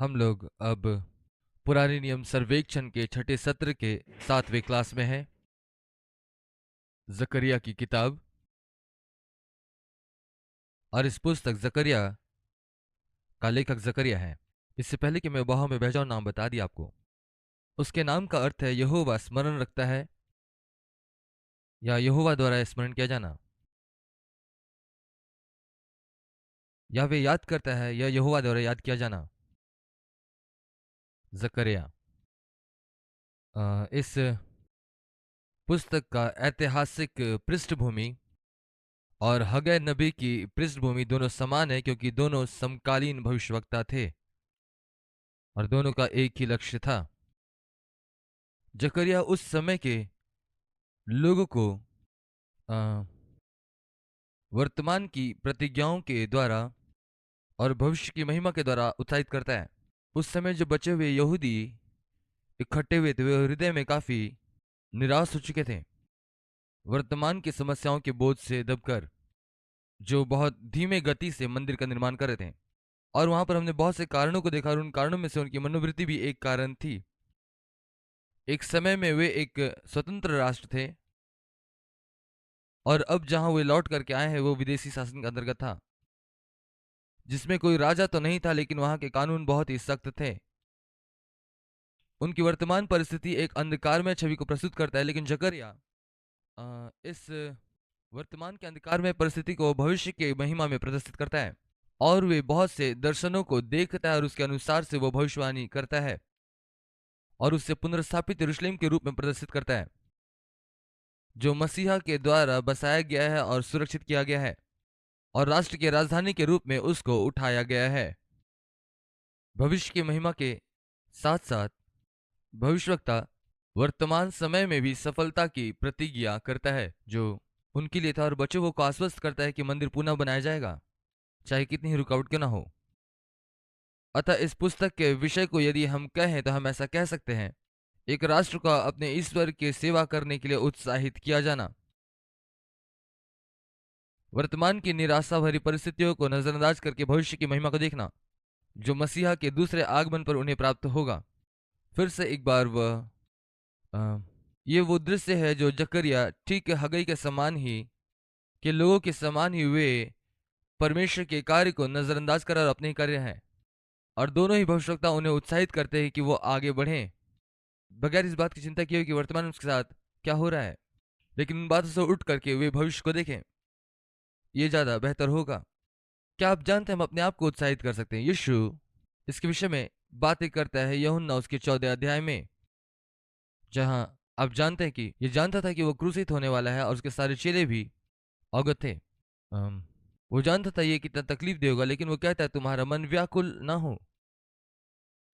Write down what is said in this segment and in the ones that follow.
हम लोग अब पुराने नियम सर्वेक्षण के छठे सत्र के 7वें क्लास में हैं। जकरिया की किताब। और इस पुस्तक जकरिया का लेखक जकरिया है। इससे पहले कि मैं बहाव में बह जाऊं, नाम बता दिया आपको। उसके नाम का अर्थ है यहोवा स्मरण रखता है या यहोवा द्वारा स्मरण किया जाना, या वे याद करता है या यहोवा द्वारा याद किया जाना। जकरिया इस पुस्तक का ऐतिहासिक पृष्ठभूमि और हगै नबी की पृष्ठभूमि दोनों समान है, क्योंकि दोनों समकालीन भविष्यवक्ता थे और दोनों का एक ही लक्ष्य था। जकरिया उस समय के लोगों को अ, वर्तमान की प्रतिज्ञाओं के द्वारा और भविष्य की महिमा के द्वारा उत्साहित करता है। उस समय जो बचे हुए यहूदी इकट्ठे हुए थे, वे हृदय में काफी निराश हो चुके थे, वर्तमान की समस्याओं के बोझ से दबकर, जो बहुत धीमे गति से मंदिर का निर्माण कर रहे थे। और वहां पर हमने बहुत से कारणों को देखा और उन कारणों में से उनकी मनोवृत्ति भी एक कारण थी। एक समय में वे एक स्वतंत्र राष्ट्र थे और अब जहां वे लौट करके आए हैं वो विदेशी शासन के अंतर्गत था, जिसमें कोई राजा तो नहीं था, लेकिन वहां के कानून बहुत ही सख्त थे। उनकी वर्तमान परिस्थिति एक अंधकारमय छवि को प्रस्तुत करता है, लेकिन जकरिया इस वर्तमान के अंधकारमय परिस्थिति को भविष्य के महिमा में प्रदर्शित करता है। और वे बहुत से दर्शनों को देखता है और उसके अनुसार से वो भविष्यवाणी करता है और उससे पुनर्स्थापित यरूशलेम के रूप में प्रदर्शित करता है, जो मसीहा के द्वारा बसाया गया है और सुरक्षित किया गया है और राष्ट्र की राजधानी के रूप में उसको उठाया गया है। भविष्य की महिमा के साथ साथ भविष्यवक्ता वर्तमान समय में भी सफलता की प्रतिज्ञा करता है, जो उनके लिए था, और बच्चों को आश्वस्त करता है कि मंदिर पुनः बनाया जाएगा, चाहे कितनी ही रुकावट क्यों ना हो। अतः इस पुस्तक के विषय को यदि हम कहें तो हम ऐसा कह सकते हैं, एक राष्ट्र का अपने ईश्वर की सेवा करने के लिए उत्साहित किया जाना, वर्तमान की निराशा भरी परिस्थितियों को नजरअंदाज करके भविष्य की महिमा को देखना, जो मसीहा के दूसरे आगमन पर उन्हें प्राप्त होगा। फिर से एक बार वह ये वो दृश्य है जो जकरिया ठीक हगई के समान ही के लोगों के समान ही वे परमेश्वर के कार्य को नजरअंदाज कर और अपने ही कार्य हैं, और दोनों ही भविष्यवक्ता उन्हें उत्साहित करते हैं कि वो आगे बढ़ें, बगैर इस बात की चिंता किए कि वर्तमान में उसके साथ क्या हो रहा है। लेकिन उन बातों से उठ करके वे भविष्य को देखें, ये ज्यादा बेहतर होगा। क्या आप जानते हैं हम अपने आप को उत्साहित कर सकते हैं? यीशु इसके विषय में बातें करता है यूहन्ना उसके 14 अध्याय में, जहां आप जानते हैं कि ये जानता था कि वो क्रूसित होने वाला है और उसके सारे चेले भी अवगत थे। वो जानता था ये कितना तकलीफ दे होगा, लेकिन वो कहता है तुम्हारा मन व्याकुल ना हो,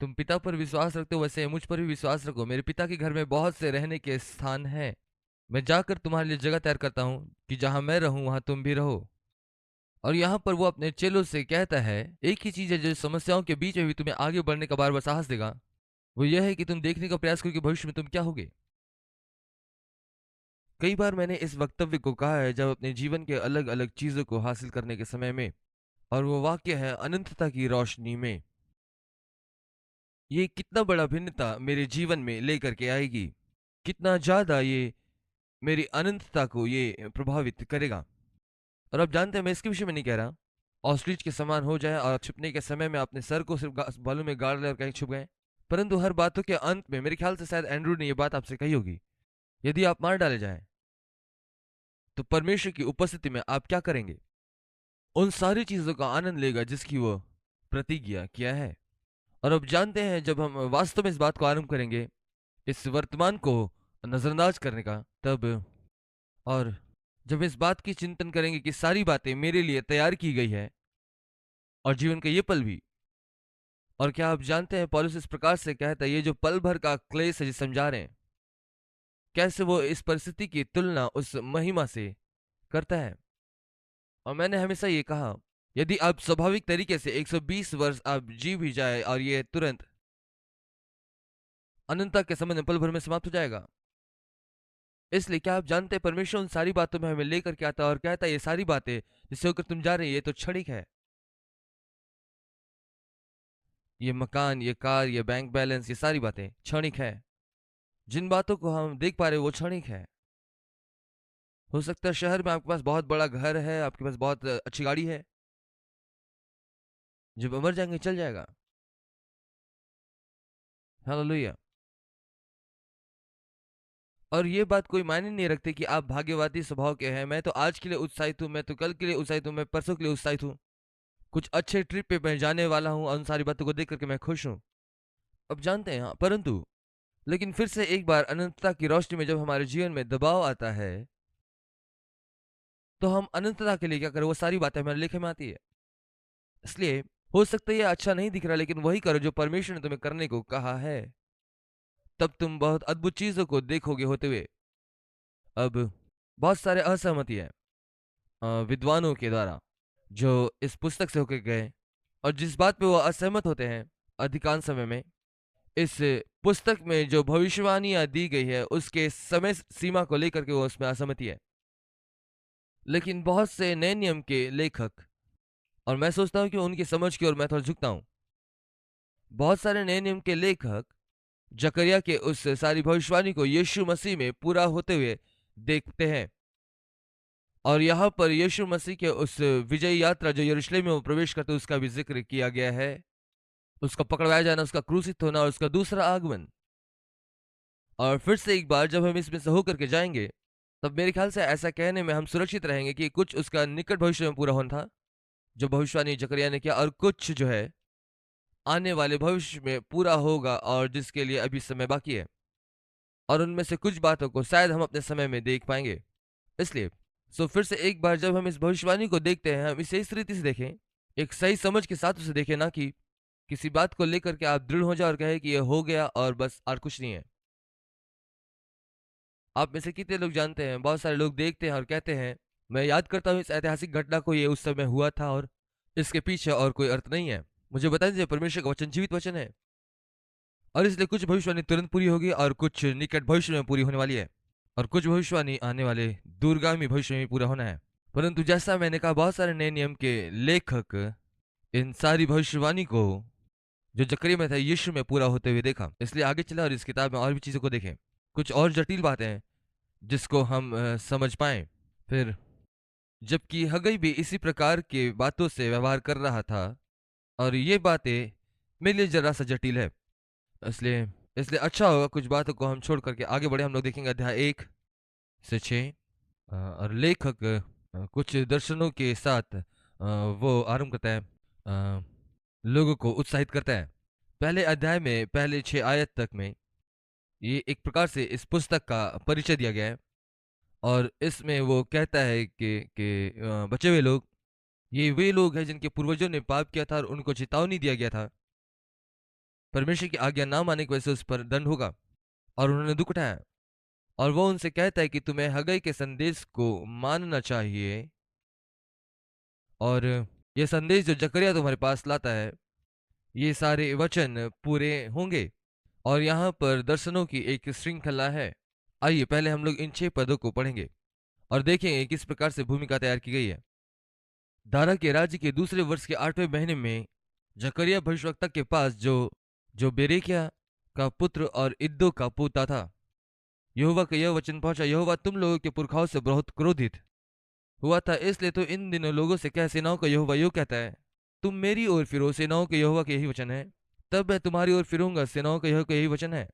तुम पिता पर विश्वास रखते हो वैसे मुझ पर भी विश्वास रखो। मेरे पिता के घर में बहुत से रहने के स्थान है, मैं जाकर तुम्हारे लिए जगह तैयार करता हूँ कि जहां मैं रहूं वहां तुम भी रहो। और यहाँ पर वो अपने चेलों से कहता है एक ही चीज है जो समस्याओं के बीच में भी तुम्हें आगे बढ़ने का बार बार साहस देगा, वो यह है कि तुम देखने का प्रयास करो कि भविष्य में तुम क्या होगे। कई बार मैंने इस वक्तव्य को कहा है जब अपने जीवन के अलग अलग चीजों को हासिल करने के समय में, और वो वाक्य है अनंतता की रोशनी में। ये कितना बड़ा भिन्नता मेरे जीवन में लेकर के आएगी, कितना ज्यादा ये मेरी अनंतता को ये प्रभावित करेगा। और आप जानते हैं मैं इसके विषय में नहीं कह रहा ऑस्ट्रिच के समान हो जाए और छुपने के समय में अपने सर को सिर्फ बालों में गाड़ ले और कहीं छुप गए, परंतु हर बातों के अंत में, मेरे ख्याल से शायद एंड्रू ने यह बात आपसे कही होगी, यदि आप मार डाले जाएं तो परमेश्वर की उपस्थिति में आप क्या करेंगे? उन सारी चीजों का आनंद लेगा जिसकी वो प्रतिज्ञा किया है। और अब जानते हैं जब हम वास्तव में इस बात को आरंभ करेंगे, इस वर्तमान को नजरअंदाज करने का, तब और जब इस बात की चिंतन करेंगे कि सारी बातें मेरे लिए तैयार की गई है और जीवन का ये पल भी। और क्या आप जानते हैं पौलुस इस प्रकार से कहता है, ये जो पल भर का क्लेश है जिसे समझा रहे हैं, कैसे वो इस परिस्थिति की तुलना उस महिमा से करता है। और मैंने हमेशा ये कहा, यदि आप स्वाभाविक तरीके से 120 वर्ष आप जी भी जाए और ये तुरंत अनंतता के संबंध में पल भर में समाप्त हो जाएगा। इसलिए क्या आप जानते हैं परमेश्वर उन सारी बातों में हमें लेकर के आता है और कहता है ये सारी बातें जिससे होकर तुम जा रहे हैं ये तो क्षणिक है। ये मकान, ये कार, ये बैंक बैलेंस, ये सारी बातें क्षणिक है। जिन बातों को हम देख पा रहे हैं वो क्षणिक है। हो सकता है शहर में आपके पास बहुत बड़ा घर है, आपके पास बहुत अच्छी गाड़ी है, जब मर जाएंगे चल जाएगा। हालेलुया। और ये बात कोई मायने नहीं रखती कि आप भाग्यवादी स्वभाव के हैं। मैं तो आज के लिए उत्साहित हूँ, मैं तो कल के लिए उत्साहित हूँ, मैं परसों के लिए उत्साहित हूँ, कुछ अच्छे ट्रिप पे मैं जाने वाला हूँ, उन सारी बातों को देख करके मैं खुश हूँ। अब जानते हैं, हाँ, परंतु लेकिन फिर से एक बार अनंतता की रोशनी में जब हमारे जीवन में दबाव आता है, तो हम अनंतता के लिए क्या करें, वो सारी बातें हमारे लेखे में आती है। इसलिए हो सकता है ये अच्छा नहीं दिख रहा, लेकिन वही करो जो परमेश्वर ने तुम्हें करने को कहा है, तब तुम बहुत अद्भुत चीजों को देखोगे होते हुए। अब बहुत सारे असहमति है विद्वानों के द्वारा जो इस पुस्तक से होकर गए, और जिस बात पे वो असहमत होते हैं अधिकांश समय में, इस पुस्तक में जो भविष्यवाणियां दी गई है उसके समय सीमा को लेकर के वो उसमें असहमति है। लेकिन बहुत से नए नियम के लेखक, और मैं सोचता हूं कि उनकी समझ की ओर मैं थोड़ा झुकता हूं, बहुत सारे नए नियम के लेखक जकरिया के उस सारी भविष्यवाणी को यीशु मसीह में पूरा होते हुए देखते हैं। और यहाँ पर यीशु मसीह के उस विजय यात्रा जो यरूशलेम में वो प्रवेश करते उसका भी जिक्र किया गया है, उसका पकड़वाया जाना, उसका क्रूसित होना और उसका दूसरा आगमन। और फिर से एक बार जब हम इसमें से होकर के जाएंगे, तब मेरे ख्याल से ऐसा कहने में हम सुरक्षित रहेंगे कि कुछ उसका निकट भविष्य में पूरा होना था जो भविष्यवाणी जकरिया ने किया, और कुछ जो है आने वाले भविष्य में पूरा होगा और जिसके लिए अभी समय बाकी है। और उनमें से कुछ बातों को शायद हम अपने समय में देख पाएंगे। इसलिए फिर से एक बार जब हम इस भविष्यवाणी को देखते हैं, हम इसे इस रीति से देखें, एक सही समझ के साथ उसे देखें, ना कि किसी बात को लेकर के आप दृढ़ हो जाए और कहे कि ये हो गया और बस और कुछ नहीं है। आप में से कितने लोग जानते हैं, बहुत सारे लोग देखते हैं और कहते हैं, मैं याद करता हूँ इस ऐतिहासिक घटना को, ये उस समय हुआ था और इसके पीछे और कोई अर्थ नहीं है। मुझे बता दीजिए, परमेश्वर का वचन जीवित वचन है, और इसलिए कुछ भविष्यवाणी तुरंत पूरी होगी और कुछ निकट भविष्य में पूरी होने वाली है, और कुछ भविष्यवाणी आने वाले दूरगामी भविष्य में पूरा होना है। परंतु जैसा मैंने कहा, बहुत सारे नए नियम के लेखक इन सारी भविष्यवाणी को जो जकरिया में था यीशु में पूरा होते हुए देखा। इसलिए आगे चला और इस किताब में और भी चीजों को देखें, कुछ और जटिल बातें हैं जिसको हम समझ पाए। फिर जबकि हगई भी इसी प्रकार के बातों से व्यवहार कर रहा था, और ये बातें मेरे लिए जरा सा जटिल है, इसलिए इसलिए अच्छा होगा कुछ बातों को हम छोड़ करके आगे बढ़े। हम लोग देखेंगे अध्याय 1 से 6, और लेखक कुछ दर्शनों के साथ वो आरंभ करता है, लोगों को उत्साहित करता है। पहले अध्याय में पहले 6 आयत तक में ये एक प्रकार से इस पुस्तक का परिचय दिया गया है, और इसमें वो कहता है कि बचे हुए लोग ये वे लोग हैं जिनके पूर्वजों ने पाप किया था और उनको चेतावनी दिया गया था, परमेश्वर की आज्ञा ना मानने की वजह से उस पर दंड होगा, और उन्होंने दुख उठाया। और वो उनसे कहता है कि तुम्हें हगई के संदेश को मानना चाहिए, और ये संदेश जो जकरिया तुम्हारे पास लाता है, ये सारे वचन पूरे होंगे। और यहाँ पर दर्शनों की एक श्रृंखला है। आइए पहले हम लोग इन 6 पदों को पढ़ेंगे और देखेंगे किस प्रकार से भूमिका तैयार की गई है। दारा के राज्य के दूसरे वर्ष के 8वें महीने में जकरिया भविष्यवक्ता के पास जो जो बेरेकिया का पुत्र और इद्दो का पोता था, यहोवा का यह वचन पहुंचा, यहोवा तुम लोगों के पुरखाओं से बहुत क्रोधित हुआ था, इसलिए तो इन दिनों लोगों से कह, सेनाओं का यहोवा यूं कहता है, तुम मेरी ओर फिरो, सेनाओं के यहोवा का यही वचन है, तब मैं तुम्हारी ओर फिरूंगा, सेनाओं का यहोवा का यही वचन है।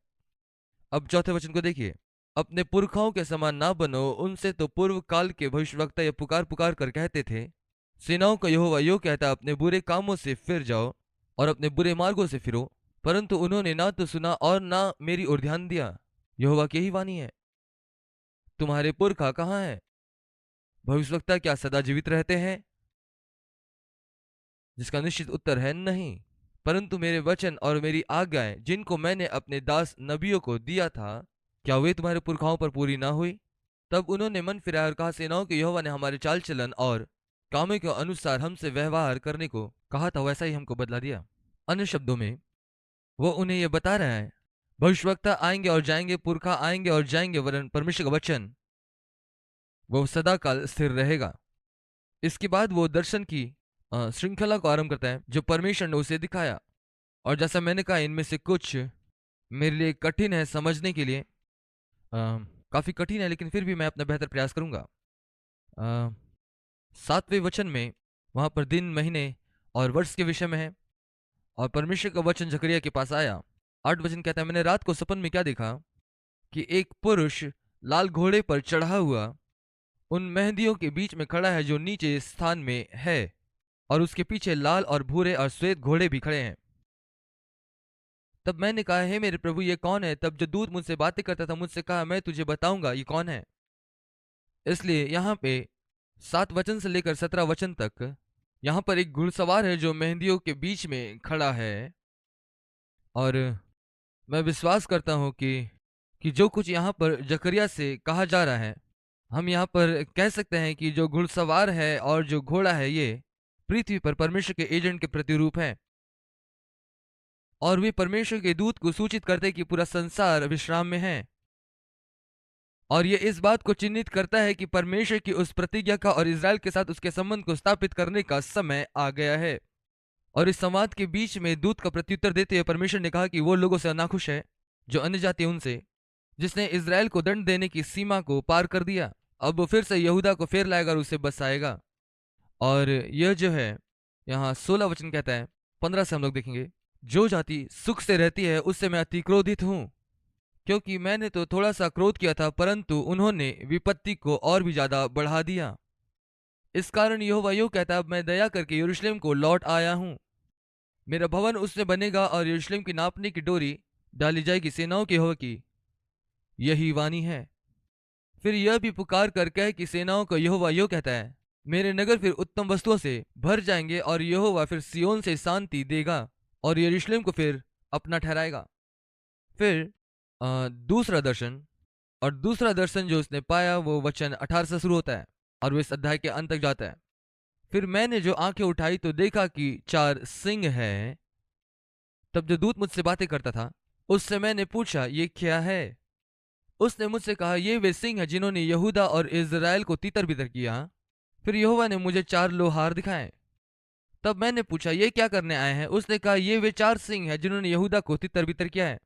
अब चौथे वचन को देखिए, अपने पुरखाओं के समान ना बनो, उनसे तो पूर्व काल के भविष्यवक्ता ये पुकार पुकार कर कहते थे, सेनाओं का यहोवा यूं कहता है, अपने बुरे कामों से फिर जाओ और अपने बुरे मार्गों से फिरो, परंतु उन्होंने ना तो सुना और ना मेरी ओर ध्यान दिया। यहोवा की यही वाणी है। तुम्हारे पुरखा कहाँ हैं? भविष्यवक्ता क्या सदा जीवित रहते हैं? जिसका निश्चित उत्तर है नहीं। परंतु मेरे वचन और मेरी आज्ञाएं जिनको मैंने अपने दास नबियों को दिया था, क्या वे तुम्हारे पुरखाओं पर पूरी ना हुई? तब उन्होंने मन फिराया और कहा, सेनाओं के यहोवा ने हमारे चाल चलन और कामों के अनुसार हमसे व्यवहार करने को कहा था, वैसा ही हमको बदला दिया। अन्य शब्दों में वो उन्हें यह बता रहा है, भविष्यवक्ता आएंगे और जाएंगे, पुरखा आएंगे और जाएंगे, वरन परमेश्वर का वचन वो सदा काल स्थिर रहेगा। इसके बाद वो दर्शन की श्रृंखला को आरंभ करता है जो परमेश्वर ने उसे दिखाया, और जैसा मैंने कहा, इनमें से कुछ मेरे लिए कठिन है समझने के लिए, काफ़ी कठिन है, लेकिन फिर भी मैं अपना बेहतर प्रयास करूंगा। 7वें वचन में वहाँ पर दिन, महीने और वर्ष के विषय में है। और परमेश्वर का वचन जकरिया के पास आया। 8 वचन कहता है, मैंने रात को सपन में क्या देखा कि एक पुरुष लाल घोड़े पर चढ़ा हुआ उन मेहंदियों के बीच में खड़ा है जो नीचे स्थान में है, और उसके पीछे लाल और भूरे और श्वेत घोड़े भी खड़े हैं। तब मैंने कहा, हे मेरे प्रभु, ये कौन है? तब जो दूत मुझसे बातें करता था मुझसे कहा, मैं तुझे बताऊंगा ये कौन है। इसलिए यहाँ पे 7 वचन से लेकर 17 वचन तक यहाँ पर एक घुड़सवार है जो मेहंदियों के बीच में खड़ा है। और मैं विश्वास करता हूँ कि जो कुछ यहाँ पर जकरिया से कहा जा रहा है, हम यहाँ पर कह सकते हैं कि जो घुड़सवार है और जो घोड़ा है, ये पृथ्वी पर परमेश्वर के एजेंट के प्रतिरूप है। और वे परमेश्वर के दूत को सूचित करते कि पूरा संसार विश्राम में है। और ये इस बात को चिन्हित करता है कि परमेश्वर की उस प्रतिज्ञा का और इज़राइल के साथ उसके संबंध को स्थापित करने का समय आ गया है। और इस संवाद के बीच में दूत का प्रत्युत्तर देते हुए परमेश्वर ने कहा कि वो लोगों से नाखुश है जो अन्य जाति है उनसे, जिसने इज़राइल को दंड देने की सीमा को पार कर दिया। अब वो फिर से यहूदा को फेर लाएगा और उसे बसाएगा। और यह जो है यहाँ 16 वचन कहता है, 15 से हम लोग देखेंगे, जो जाति सुख से रहती है उससे मैं अति क्रोधित हूँ, क्योंकि मैंने तो थोड़ा सा क्रोध किया था, परंतु उन्होंने विपत्ति को और भी ज्यादा बढ़ा दिया। इस कारण यहोवा यूं कहता, अब मैं दया करके यरूशलेम को लौट आया हूँ। मेरा भवन उसमें बनेगा और यरूशलेम की नापने की डोरी डाली जाएगी। सेनाओं के यहोवा की यही वाणी है। फिर यह भी पुकार कर कह कि सेनाओं का यहोवा यूं कहता है, मेरे नगर फिर उत्तम वस्तुओं से भर जाएंगे और यहोवा फिर सियोन से शांति देगा और यरूशलेम को फिर अपना ठहराएगा। फिर दूसरा दर्शन, और दूसरा दर्शन जो उसने पाया वो वचन 18 से शुरू होता है और वो इस अध्याय के अंत तक जाता है। फिर मैंने जो आंखें उठाई तो देखा कि 4 सिंह हैं। तब जो दूत मुझसे बातें करता था उससे मैंने पूछा, ये क्या है? उसने मुझसे कहा, ये वे सिंह हैं जिन्होंने यहूदा और इज़राइल को तितर बितर किया। फिर यहोवा ने मुझे 4 लोहार दिखाए। तब मैंने पूछा, ये क्या करने आए हैं? उसने कहा, ये वे 4 सिंह हैं जिन्होंने यहूदा को तितर बितर किया है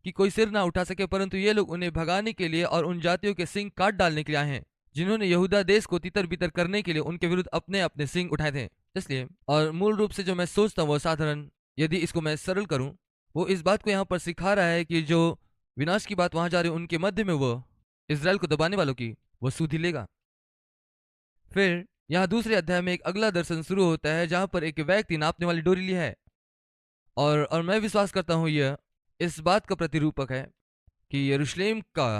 कि कोई सिर ना उठा सके, परंतु ये लोग उन्हें भगाने के लिए और उन जातियों के सिंग काट डालने के लिए आए हैं जिन्होंने यहूदा देश को तितर बितर करने के लिए उनके विरुद्ध अपने अपने सिंग उठाए थे। इसलिए, और मूल रूप से जो मैं सोचता हूँ वो साधारण, यदि इसको मैं सरल करूँ, वो इस बात को यहाँ पर सिखा रहा है कि जो विनाश की बात वहां जा रही है उनके मध्य में वो इज़राइल को दबाने वालों की वो सुधि लेगा। फिर यहाँ दूसरे अध्याय में एक अगला दर्शन शुरू होता है जहां पर एक व्यक्ति नापने वाली डोरी ली है। और मैं विश्वास करता हूँ यह इस बात का प्रतिरूपक है कि यरूशलेम का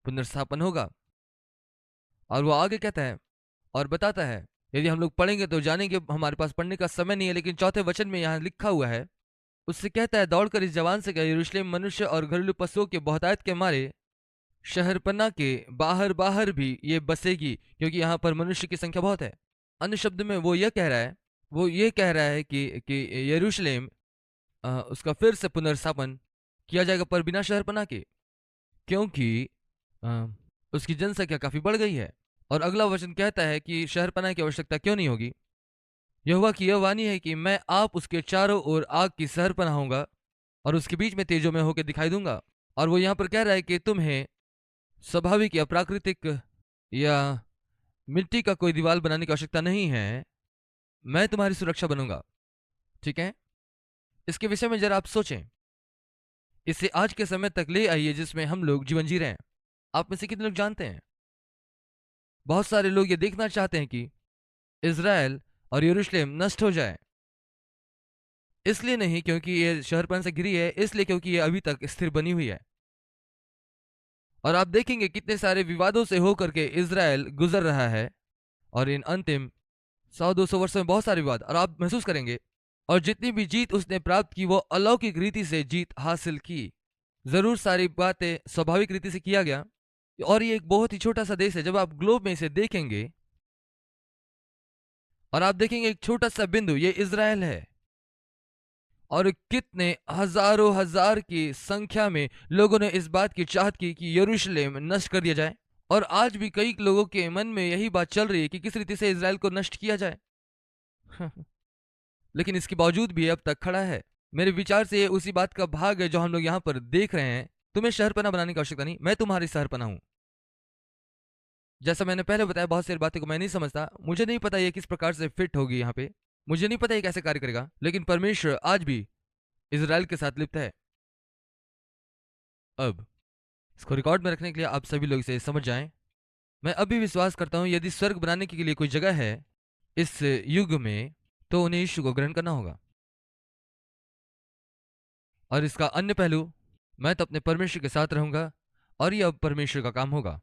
पुनर्स्थापन होगा। और वो आगे कहता है और बताता है, यदि हम लोग पढ़ेंगे तो जानेंगे, हमारे पास पढ़ने का समय नहीं है, लेकिन चौथे वचन में यहाँ लिखा हुआ है, उससे कहता है, दौड़कर इस जवान से कहा, यरूशलेम मनुष्य और घरेलू पशुओं के बहुतायत के मारे शहरपना के बाहर बाहर भी ये बसेगी, क्योंकि यहाँ पर मनुष्य की संख्या बहुत है। अन्य शब्द में वो ये कह रहा है कि यरूशलेम उसका फिर से पुनर्स्थापन किया जाएगा, पर बिना शहरपना के, क्योंकि उसकी जनसंख्या काफी बढ़ गई है। और अगला वचन कहता है कि शहरपना की आवश्यकता क्यों नहीं होगी। यहोवा की यह वाणी है कि मैं आप उसके चारों ओर आग की शहरपना होऊंगा और उसके बीच में तेजों में होकर दिखाई दूंगा। और वो यहाँ पर कह रहा है कि तुम्हें स्वाभाविक या प्राकृतिक या मिट्टी का कोई दीवार बनाने की आवश्यकता नहीं है, मैं तुम्हारी सुरक्षा बनूंगा। ठीक है, इसके विषय में जरा आप सोचें। इसे आज के समय तक ले आइए जिसमें हम लोग जीवन जी रहे हैं। आप में से कितने लोग जानते हैं, बहुत सारे लोग ये देखना चाहते हैं कि इज़राइल और यरूशलेम नष्ट हो जाए। इसलिए नहीं क्योंकि ये शहरपन से घिरी है, इसलिए क्योंकि ये अभी तक स्थिर बनी हुई है। और आप देखेंगे कितने सारे विवादों से होकर के इज़राइल गुजर रहा है, और इन अंतिम 100-200 वर्षों में बहुत सारे विवाद, और आप महसूस करेंगे, और जितनी भी जीत उसने प्राप्त की वो अलौकिक रीति से जीत हासिल की। जरूर सारी बातें स्वाभाविक रीति से किया गया, और ये एक बहुत ही छोटा सा देश है। जब आप ग्लोब में इसे देखेंगे और आप देखेंगे एक छोटा सा बिंदु, ये इज़राइल है, और कितने हजारों हजार की संख्या में लोगों ने इस बात की चाहत की कि यरूशलेम नष्ट कर दिया जाए। और आज भी कई लोगों के मन में यही बात चल रही है कि किस रीति से इज़राइल को नष्ट किया जाए। लेकिन इसके बावजूद भी अब तक खड़ा है। मेरे विचार से ये उसी बात का भाग है जो हम लोग यहाँ पर देख रहे हैं। तुम्हें शहरपना बनाने की आवश्यकता नहीं, मैं तुम्हारी शहरपना हूँ। जैसा मैंने पहले बताया, बहुत सारी बातें को मैं नहीं समझता, मुझे नहीं पता ये किस प्रकार से फिट होगी यहाँ पे, मुझे नहीं पता ये कैसे कार्य करेगा, लेकिन परमेश्वर आज भी इजराइल के साथ लिप्त है। अब इसको रिकॉर्ड में रखने के लिए आप सभी लोग इसे समझ जाएं। मैं अभी विश्वास करता हूं यदि स्वर्ग बनाने के लिए कोई जगह है इस युग में, तो उन्हें यीशु को ग्रहण करना होगा। और इसका अन्य पहलू, मैं तो अपने परमेश्वर के साथ रहूंगा और ये अब परमेश्वर का काम होगा।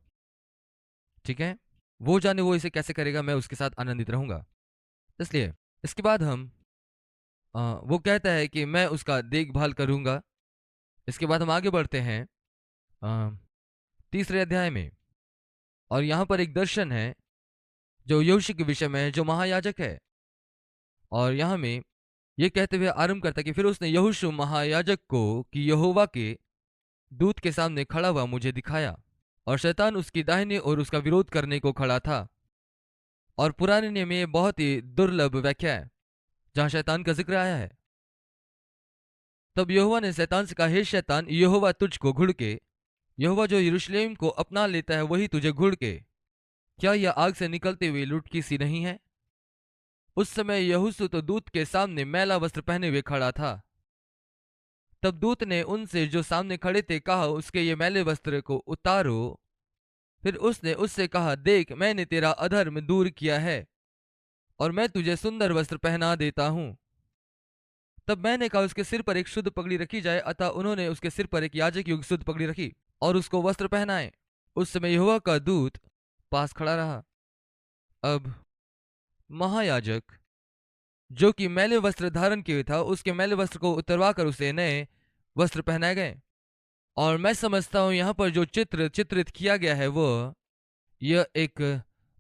ठीक है, वो जाने वो इसे कैसे करेगा, मैं उसके साथ आनंदित रहूंगा। इसलिए इसके बाद हम वो कहता है कि मैं उसका देखभाल करूंगा। इसके बाद हम आगे बढ़ते हैं तीसरे अध्याय में, और यहाँ पर एक दर्शन है जो यहोशू के विषय में है, जो महायाजक है। और यहाँ में ये कहते हुए आरंभ करता है कि फिर उसने यहोशू महायाजक को कि यहोवा के दूत के सामने खड़ा हुआ मुझे दिखाया, और शैतान उसकी दाहिने ओर उसका विरोध करने को खड़ा था। और पुराने नियम में ये बहुत ही दुर्लभ व्याख्या है जहां शैतान का जिक्र आया है। तब यहोवा ने शैतान से कहा, हे शैतान, यहोवा तुझको घुड़के, यहोवा जो यरूशलेम को अपना लेता है वही तुझे घुड़के, क्या यह आग से निकलती हुई लुटकी सी नहीं है? उस समय यहोशू तो दूत के सामने मैला वस्त्र पहने हुए खड़ा था। तब दूत ने उनसे जो सामने खड़े थे कहा, उसके ये मैले वस्त्र को उतारो। फिर उसने उससे कहा, देख, मैंने तेरा अधर्म दूर किया है और मैं तुझे सुंदर वस्त्र पहना देता हूं। तब मैंने कहा, उसके सिर पर एक शुद्ध पगड़ी रखी जाए। अतः उन्होंने उसके सिर पर एक याजक युक्त शुद्ध पगड़ी रखी और उसको वस्त्र पहनाए। उस समय यहोवा का दूत पास खड़ा रहा। अब महायाजक जो कि मैले वस्त्र धारण किए था, उसके मैले वस्त्र को उतरवा कर उसे नए वस्त्र पहनाए गए। और मैं समझता हूं यहां पर जो चित्र चित्रित किया गया है वो यह एक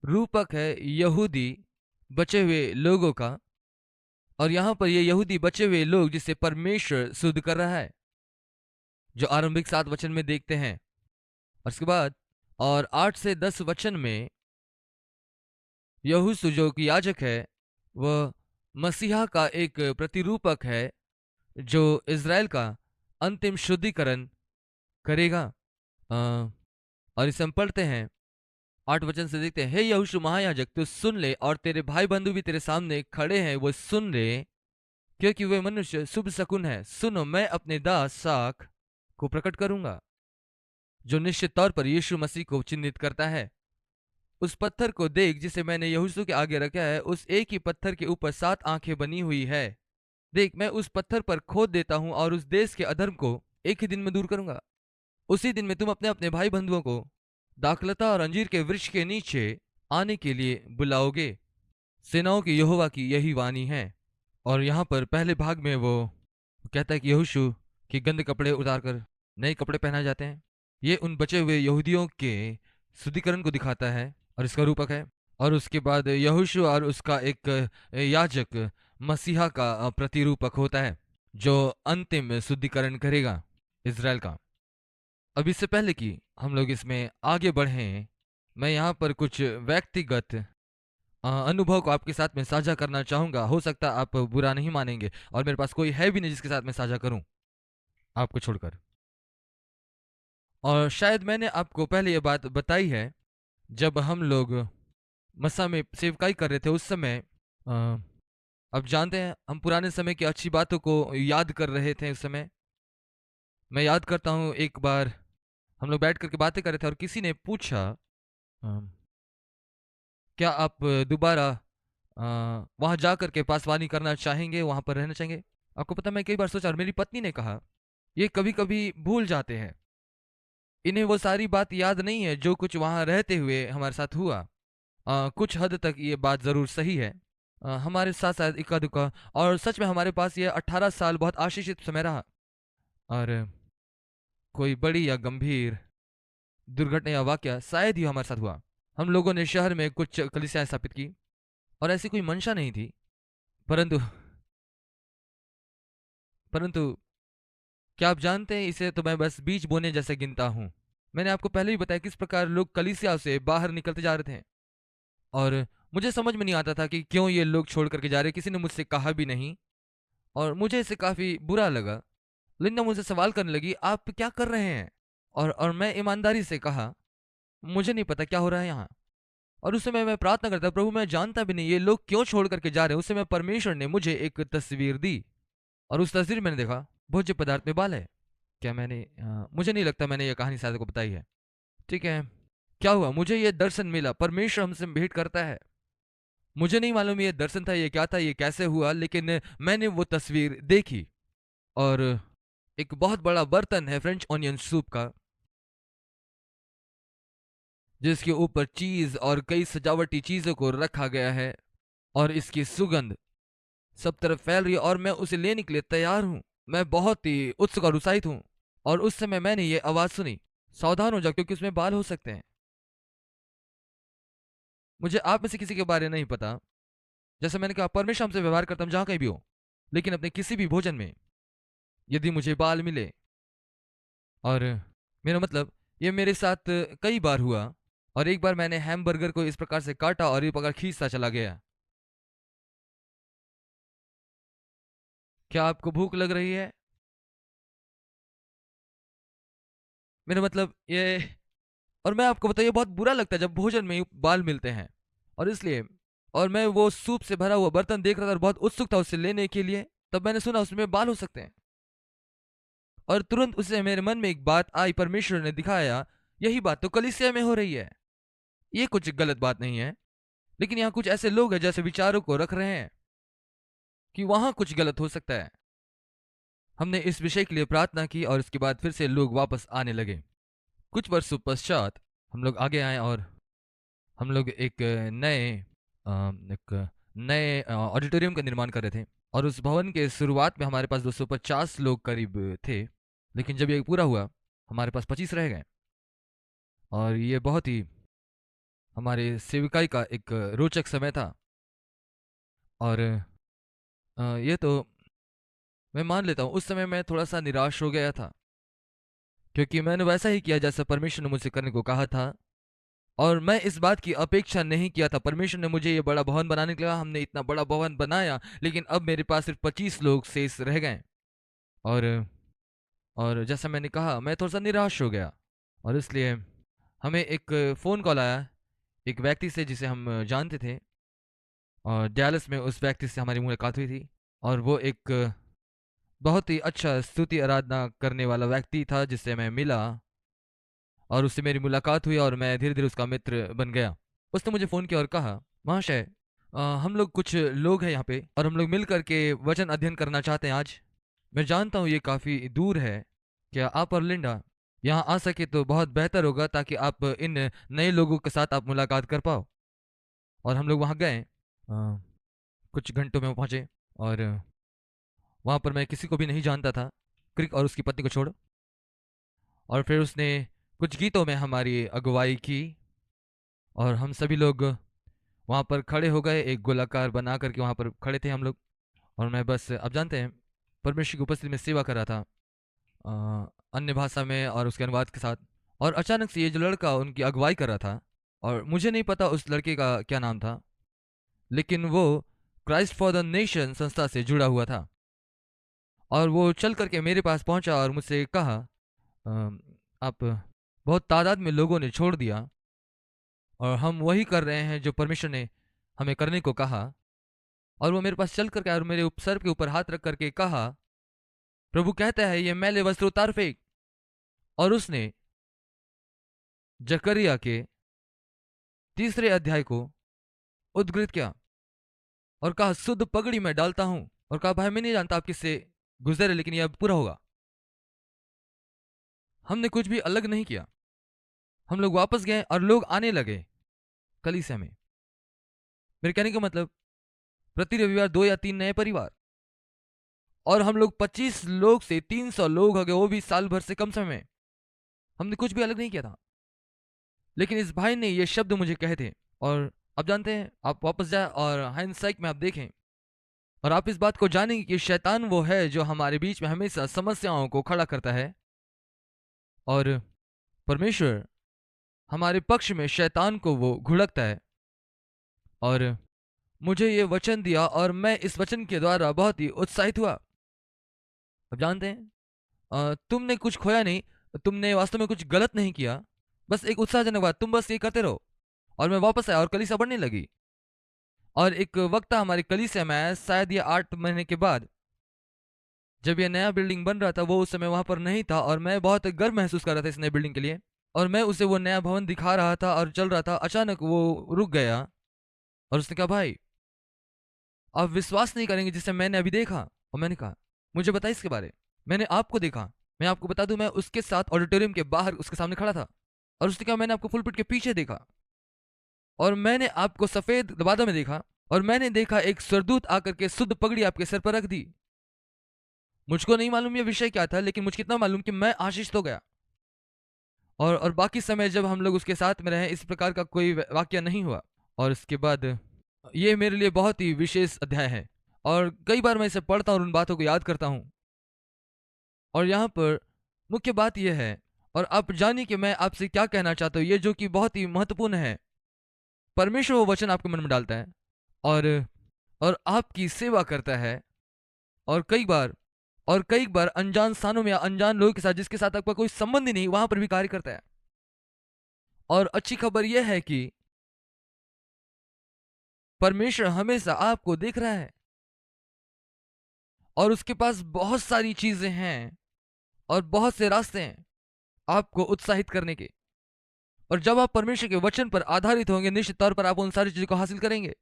रूपक है यहूदी बचे हुए लोगों का। और यहां पर ये यहूदी बचे हुए लोग जिसे परमेश्वर शुद्ध कर रहा है, जो आरंभिक 7 वचन में देखते हैं। और इसके बाद और 8 से 10 वचन में यहोशू जो कि याजक है, वह मसीहा का एक प्रतिरूपक है जो इज़राइल का अंतिम शुद्धिकरण करेगा। और इसे हम पढ़ते हैं 8 वचन से, देखते हैं, हे यहोशू महायाजक, तू सुन ले, और तेरे भाई बंधु भी तेरे सामने खड़े हैं, वो सुन ले, क्योंकि वे मनुष्य शुभ शकुन है। सुनो, मैं अपने दास साख को प्रकट करूंगा जो निश्चित तौर पर यीशु मसीह को चिन्हित करता है। उस पत्थर को देख जिसे मैंने यहोशू के आगे रखा है, उस एक ही पत्थर के ऊपर 7 आंखें बनी हुई है। देख, मैं उस पत्थर पर खोद देता हूं और उस देश के अधर्म को एक ही दिन में दूर करूंगा। उसी दिन में तुम अपने अपने भाई बंधुओं को दाखलता और अंजीर के वृक्ष के नीचे आने के लिए बुलाओगे। सेनाओं की यहोवा की यही वाणी है। और यहाँ पर पहले भाग में वो कहता है कि यहोशू के गंदे कपड़े उतारकर नए कपड़े पहनाए जाते हैं। ये उन बचे हुए यहूदियों के शुद्धिकरण को दिखाता है और इसका रूपक है। और उसके बाद यहोशू और उसका एक याजक मसीहा का प्रतिरूपक होता है जो अंतिम शुद्धिकरण करेगा इज़राइल का। अब इससे पहले कि हम लोग इसमें आगे बढ़ें, मैं यहाँ पर कुछ व्यक्तिगत अनुभव को आपके साथ में साझा करना चाहूँगा। हो सकता है आप बुरा नहीं मानेंगे, और मेरे पास कोई है भी नहीं जिसके साथ मैं साझा करूँ आपको छोड़कर। और शायद मैंने आपको पहले ये बात बताई है, जब हम लोग मस्सा में सेवकाई कर रहे थे उस समय। अब जानते हैं हम पुराने समय की अच्छी बातों को याद कर रहे थे उस समय। मैं याद करता हूँ एक बार हम लोग बैठ करके बातें कर रहे थे और किसी ने पूछा, क्या आप दोबारा वहां जा करके पासवानी करना चाहेंगे, वहां पर रहना चाहेंगे? आपको पता, मैं कई बार सोचा, और मेरी पत्नी ने कहा, ये कभी कभी भूल जाते हैं, इन्हें वो सारी बात याद नहीं है जो कुछ वहां रहते हुए हमारे साथ हुआ। कुछ हद तक ये बात जरूर सही है, हमारे साथ शायद इक्का दुक्का, और सच में हमारे पास ये 18 साल बहुत आशीषित समय रहा। और कोई बड़ी या गंभीर दुर्घटना या वाकया शायद ही हमारे साथ हुआ। हम लोगों ने शहर में कुछ कलीसियाएं स्थापित की और ऐसी कोई मंशा नहीं थी, परंतु परंतु क्या आप जानते हैं, इसे तो मैं बस बीज बोने जैसे गिनता हूं। मैंने आपको पहले भी बताया किस प्रकार लोग कलीसिया से बाहर निकलते जा रहे थे, और मुझे समझ में नहीं आता था कि क्यों ये लोग छोड़ करके जा रहे। किसी ने मुझसे कहा भी नहीं, और मुझे इससे काफ़ी बुरा लगा। लिंडा मुझसे सवाल करने लगी, आप क्या कर रहे हैं? और मैं ईमानदारी से कहा, मुझे नहीं पता क्या हो रहा है यहाँ। और उस समय मैं प्रार्थना करता, प्रभु मैं जानता भी नहीं ये लोग क्यों छोड़ करके जा रहे हैं। उस समय परमेश्वर ने मुझे एक तस्वीर दी और उस तस्वीर में मैंने देखा भोज्य पदार्थ में बाल है। क्या मैंने मुझे नहीं लगता मैंने ये कहानी शायद को बताई है। ठीक है, क्या हुआ, मुझे ये दर्शन मिला, परमेश्वर हमसे भेंट करता है। मुझे नहीं मालूम ये दर्शन था, ये क्या था, ये कैसे हुआ, लेकिन मैंने वो तस्वीर देखी। और एक बहुत बड़ा बर्तन है फ्रेंच ऑनियन सूप का, जिसके ऊपर चीज और कई सजावटी चीजों को रखा गया है और इसकी सुगंध सब तरफ फैल रही है और मैं उसे लेने के लिए तैयार हूं। मैं बहुत ही उत्सुक और उत्साहित हूं। और उस समय मैंने ये आवाज सुनी, सावधान हो जाओ क्योंकि उसमें बाल हो सकते हैं। मुझे आप में से किसी के बारे में नहीं पता, जैसे मैंने कहा परमेश्वर हमसे व्यवहार करता हूं जहां कहीं भी हो, लेकिन अपने किसी भी भोजन में यदि मुझे बाल मिले, और मेरा मतलब ये मेरे साथ कई बार हुआ। और एक बार मैंने हैमबर्गर को इस प्रकार से काटा और ये प्रकार खींचता चला गया। क्या आपको भूख लग रही है? मेरा मतलब ये, और मैं आपको बताइए बहुत बुरा लगता है जब भोजन में बाल मिलते हैं। और इसलिए, और मैं वो सूप से भरा हुआ बर्तन देख रहा था और बहुत उत्सुक था उसे लेने के लिए, तब मैंने सुना उसमें बाल हो सकते हैं। और तुरंत उससे मेरे मन में एक बात आई, परमेश्वर ने दिखाया यही बात तो कलीसिया में हो रही है। ये कुछ गलत बात नहीं है, लेकिन यहाँ कुछ ऐसे लोग हैं जैसे विचारों को रख रहे हैं कि वहां कुछ गलत हो सकता है। हमने इस विषय के लिए प्रार्थना की और इसके बाद फिर से लोग वापस आने लगे। कुछ वर्षों पश्चात हम लोग आगे आए और हम लोग एक नए ऑडिटोरियम का निर्माण कर रहे थे। और उस भवन के शुरुआत में हमारे पास 250 लोग करीब थे, लेकिन जब ये पूरा हुआ हमारे पास 25 रह गए। और ये बहुत ही हमारे सेविकाई का एक रोचक समय था। और ये तो मैं मान लेता हूँ उस समय मैं थोड़ा सा निराश हो गया था, क्योंकि मैंने वैसा ही किया जैसा परमेश्वर ने मुझसे करने को कहा था। और मैं इस बात की अपेक्षा नहीं किया था। परमेश्वर ने मुझे ये बड़ा भवन बनाने के लिए कहा, हमने इतना बड़ा भवन बनाया, लेकिन अब मेरे पास सिर्फ 25 लोग शेष रह गए। और और जैसा मैंने कहा मैं थोड़ा सा निराश हो गया। और इसलिए हमें एक फ़ोन कॉल आया एक व्यक्ति से जिसे हम जानते थे, और डैलस में उस व्यक्ति से हमारी मुलाकात हुई थी। और वो एक बहुत ही अच्छा स्तुति आराधना करने वाला व्यक्ति था जिससे मैं मिला और उससे मेरी मुलाकात हुई और मैं धीरे धीरे उसका मित्र बन गया। उसने मुझे फ़ोन किया और कहा, महाशय हम लोग कुछ लोग हैं यहाँ पे और हम लोग मिल करके वचन अध्ययन करना चाहते हैं आज। मैं जानता हूँ ये काफ़ी दूर है, क्या आप और लिंडा यहाँ आ सके तो बहुत बेहतर होगा ताकि आप इन नए लोगों के साथ आप मुलाकात कर पाओ। और हम लोग वहाँ गए, कुछ घंटों में वो पहुँचे। और वहाँ पर मैं किसी को भी नहीं जानता था, क्रिक और उसकी पत्नी को छोड़। और फिर उसने कुछ गीतों में हमारी अगुवाई की और हम सभी लोग वहाँ पर खड़े हो गए, एक गोलाकार बना करके वहाँ पर खड़े थे हम लोग। और मैं बस, आप जानते हैं, परमेश्वर की उपस्थिति में सेवा कर रहा था, अन्य भाषा में और उसके अनुवाद के साथ। और अचानक से ये जो लड़का उनकी अगुवाई कर रहा था, और मुझे नहीं पता उस लड़के का क्या नाम था, लेकिन वो क्राइस्ट फॉर द नेशन संस्था से जुड़ा हुआ था। और वो चल करके मेरे पास पहुंचा और मुझसे कहा, आप बहुत तादाद में लोगों ने छोड़ दिया और हम वही कर रहे हैं जो परमेश्वर ने हमें करने को कहा। और वो मेरे पास चल करके और मेरे सर के ऊपर हाथ रख करके कहा, प्रभु कहता है ये मैले वस्त्र उतार फेंक। और उसने जकरिया के 3 अध्याय को उद्धृत किया और कहा, शुद्ध पगड़ी मैं डालता हूं। और कहा, भाई मैं नहीं जानता आप किससे गुजरे, लेकिन यह अब पूरा होगा। हमने कुछ भी अलग नहीं किया, हम लोग वापस गए और लोग आने लगे कलीसिया में। मेरे कहने का मतलब, प्रति रविवार 2 या 3 नए परिवार, और हम लोग 25 लोग से 300 लोग हो गए, वो भी साल भर से कम समय में। हमने कुछ भी अलग नहीं किया था, लेकिन इस भाई ने ये शब्द मुझे कहे थे। और आप जानते हैं, आप वापस जाए और हाइंडसाइट में आप देखें और आप इस बात को जानेंगे कि शैतान वो है जो हमारे बीच में हमेशा समस्याओं को खड़ा करता है, और परमेश्वर हमारे पक्ष में शैतान को वो घुड़कता है। और मुझे ये वचन दिया और मैं इस वचन के द्वारा बहुत ही उत्साहित हुआ। अब जानते हैं, तुमने कुछ खोया नहीं, तुमने वास्तव में कुछ गलत नहीं किया, बस एक उत्साहजनक बात, तुम बस ये करते रहो। और मैं वापस आया और कलीसिया बढ़ने लगी। और एक वक्त था हमारी कलीसिया में आया, शायद ये 8 महीने के बाद, जब ये नया बिल्डिंग बन रहा था। वो उस समय वहां पर नहीं था और मैं बहुत गर्व महसूस कर रहा था इस नए बिल्डिंग के लिए। और मैं उसे वो नया भवन दिखा रहा था और चल रहा था, अचानक वो रुक गया और उसने कहा, भाई आप विश्वास नहीं करेंगे जिसे मैंने अभी देखा। और मैंने कहा, मुझे बताइए इसके बारे। मैंने आपको देखा, मैं आपको बता दूं, मैं उसके साथ ऑडिटोरियम के बाहर उसके सामने खड़ा था। और उसने कहा, मैंने आपको पुलपिट के पीछे देखा और मैंने आपको सफेद बादल में देखा और मैंने देखा एक स्वर्गदूत आकर के शुद्ध पगड़ी आपके सर पर रख दी। मुझको नहीं मालूम ये विषय क्या था, लेकिन मुझे कितना मालूम कि मैं आशीष तो गया। और बाकी समय जब हम लोग उसके साथ में रहे, इस प्रकार का कोई वाक्य नहीं हुआ। और इसके बाद ये मेरे लिए बहुत ही विशेष अध्याय है और कई बार मैं इसे पढ़ता हूँ और उन बातों को याद करता हूँ। और यहाँ पर मुख्य बात यह है, और आप जानिए कि मैं आपसे क्या कहना चाहता हूँ, ये जो कि बहुत ही महत्वपूर्ण है। परमेश्वर वो वचन आपके मन में डालता है और आपकी सेवा करता है। और कई बार अनजान स्थानों में या अनजान लोगों के साथ, जिसके साथ आपका कोई संबंध ही नहीं, वहां पर भी कार्य करता है। और अच्छी खबर यह है कि परमेश्वर हमेशा आपको देख रहा है और उसके पास बहुत सारी चीजें हैं और बहुत से रास्ते हैं आपको उत्साहित करने के। और जब आप परमेश्वर के वचन पर आधारित होंगे, निश्चित तौर पर आप उन सारी चीजों को हासिल करेंगे।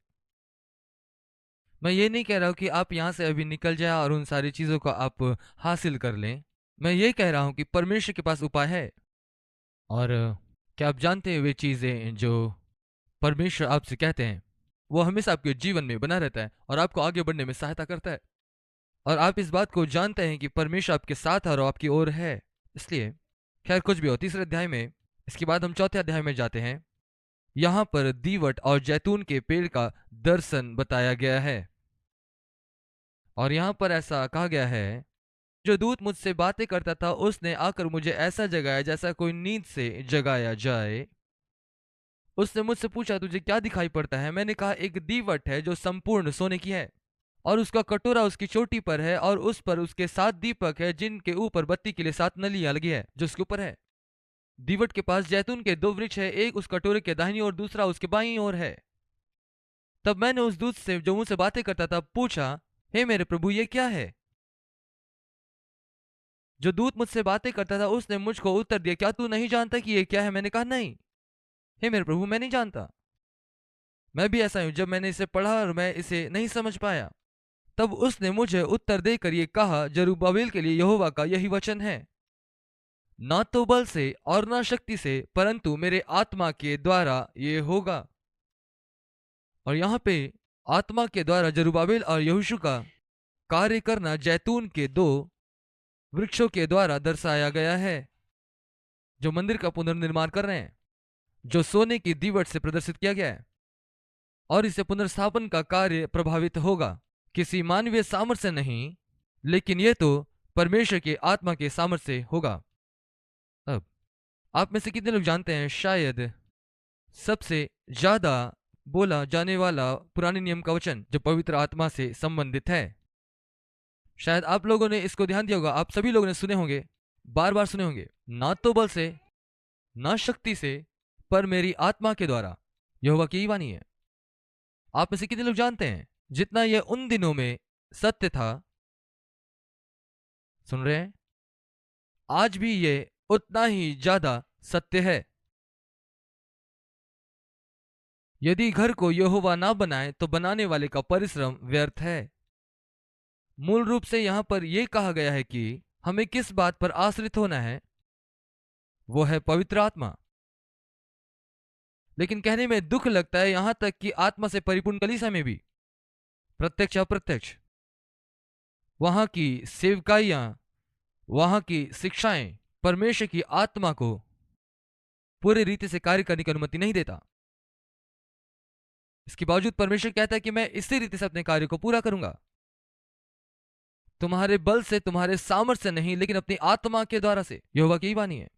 मैं ये नहीं कह रहा हूं कि आप यहां से अभी निकल जाए और उन सारी चीजों को आप हासिल कर लें। मैं ये कह रहा हूं कि परमेश्वर के पास उपाय है। और क्या आप जानते हैं, वे चीजें जो परमेश्वर आपसे कहते हैं, वो हमेशा आपके जीवन में बना रहता है और आपको आगे बढ़ने में सहायता करता है। और आप इस बात को जानते हैं कि परमेश्वर आपके साथ है और आपकी ओर है। इसलिए खैर कुछ भी हो, 3 अध्याय में, इसके बाद हम 4 अध्याय में जाते हैं। यहां पर दीवट और जैतून के पेड़ का दर्शन बताया गया है। और यहां पर ऐसा कहा गया है, जो दूत मुझसे बातें करता था उसने आकर मुझे ऐसा जगाया जैसा कोई नींद से जगाया जाए। उसने मुझसे पूछा, तुझे क्या दिखाई पड़ता है? मैंने कहा, एक दीवट है जो संपूर्ण सोने की है और उसका कटोरा उसकी चोटी पर है और उस पर उसके 7 दीपक है, जिनके ऊपर बत्ती के लिए 7 नलियां लगी है, जो उसके ऊपर है। दीवट के पास जैतून के 2 वृक्ष है, एक उस कटोरे के दाहिनी ओर, दूसरा उसके बाईं ओर है। तब मैंने उस दूत से जो मुझसे बातें करता था पूछा, हे मेरे प्रभु, ये क्या है? जो दूत मुझसे बातें करता था उसने मुझको उत्तर दिया, क्या तू नहीं जानता कि ये क्या है? मैंने कहा, नहीं हे मेरे प्रभु, मैं नहीं जानता। मैं भी ऐसा हूं, जब मैंने इसे पढ़ा और मैं इसे नहीं समझ पाया, तब उसने मुझे उत्तर देकर ये कहा, जरुब्बाबिल के लिए यहोवा का यही वचन है, ना तो बल से और ना शक्ति से, परंतु मेरे आत्मा के द्वारा ये होगा। और यहाँ पे आत्मा के द्वारा जरुब्बाबिल और यहोशू का कार्य करना जैतून के 2 वृक्षों के द्वारा दर्शाया गया है, जो मंदिर का पुनर्निर्माण कर रहे हैं, जो सोने की दीवट से प्रदर्शित किया गया है। और इसे पुनर्स्थापन का कार्य प्रभावित होगा, किसी मानवीय सामर्थ्य से नहीं, लेकिन यह तो परमेश्वर के आत्मा के सामर्थ्य से होगा। अब आप में से कितने लोग जानते हैं, शायद सबसे ज्यादा बोला जाने वाला पुराने नियम का वचन जो पवित्र आत्मा से संबंधित है, शायद आप लोगों ने इसको ध्यान दिया होगा, आप सभी लोगों ने सुने होंगे, बार बार सुने होंगे, ना तो बल से ना शक्ति से, पर मेरी आत्मा के द्वारा, यहोवा की ही वाणी है। आप में से कितने लोग जानते हैं, जितना यह उन दिनों में सत्य था, सुन रहे हैं, आज भी ये उतना ही ज्यादा सत्य है। यदि घर को यहोवा ना बनाए तो बनाने वाले का परिश्रम व्यर्थ है। मूल रूप से यहां पर यह कहा गया है कि हमें किस बात पर आश्रित होना है, वो है पवित्र आत्मा। लेकिन कहने में दुख लगता है, यहां तक कि आत्मा से परिपूर्ण कलीसिया में भी प्रत्यक्ष अप्रत्यक्ष वहां की सेवकाइयां, वहां की शिक्षाएं परमेश्वर की आत्मा को पूरी रीति से कार्य करने की अनुमति नहीं देता। इसके बावजूद परमेश्वर कहता है कि मैं इसी रीति से अपने कार्य को पूरा करूंगा, तुम्हारे बल से, तुम्हारे सामर्थ्य से नहीं, लेकिन अपनी आत्मा के द्वारा से, यहोवा की ही वाणी है।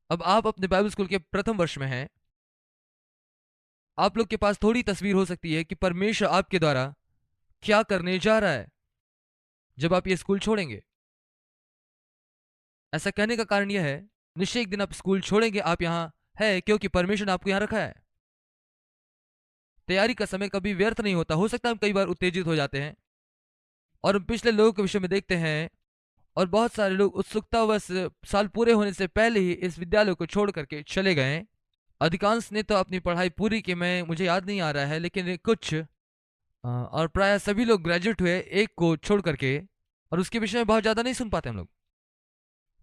अब आप अपने बाइबल स्कूल के प्रथम वर्ष में हैं, आप लोग के पास थोड़ी तस्वीर हो सकती है कि परमेश्वर आपके द्वारा क्या करने जा रहा है जब आप ये स्कूल छोड़ेंगे। ऐसा कहने का कारण यह है, निश्चय एक दिन आप स्कूल छोड़ेंगे, आप यहाँ है क्योंकि परमेश्वर ने आपको यहाँ रखा है। तैयारी का समय कभी व्यर्थ नहीं होता। हो सकता है हम कई बार उत्तेजित हो जाते हैं और हम पिछले लोगों के विषय में देखते हैं, और बहुत सारे लोग उत्सुकतावश साल पूरे होने से पहले ही इस विद्यालय को छोड़ करके चले गए। अधिकांश ने तो अपनी पढ़ाई पूरी की, मैं मुझे याद नहीं आ रहा है, लेकिन कुछ और प्राय सभी लोग ग्रेजुएट हुए एक को छोड़ करके, और उसके विषय में बहुत ज़्यादा नहीं सुन पाते हम लोग।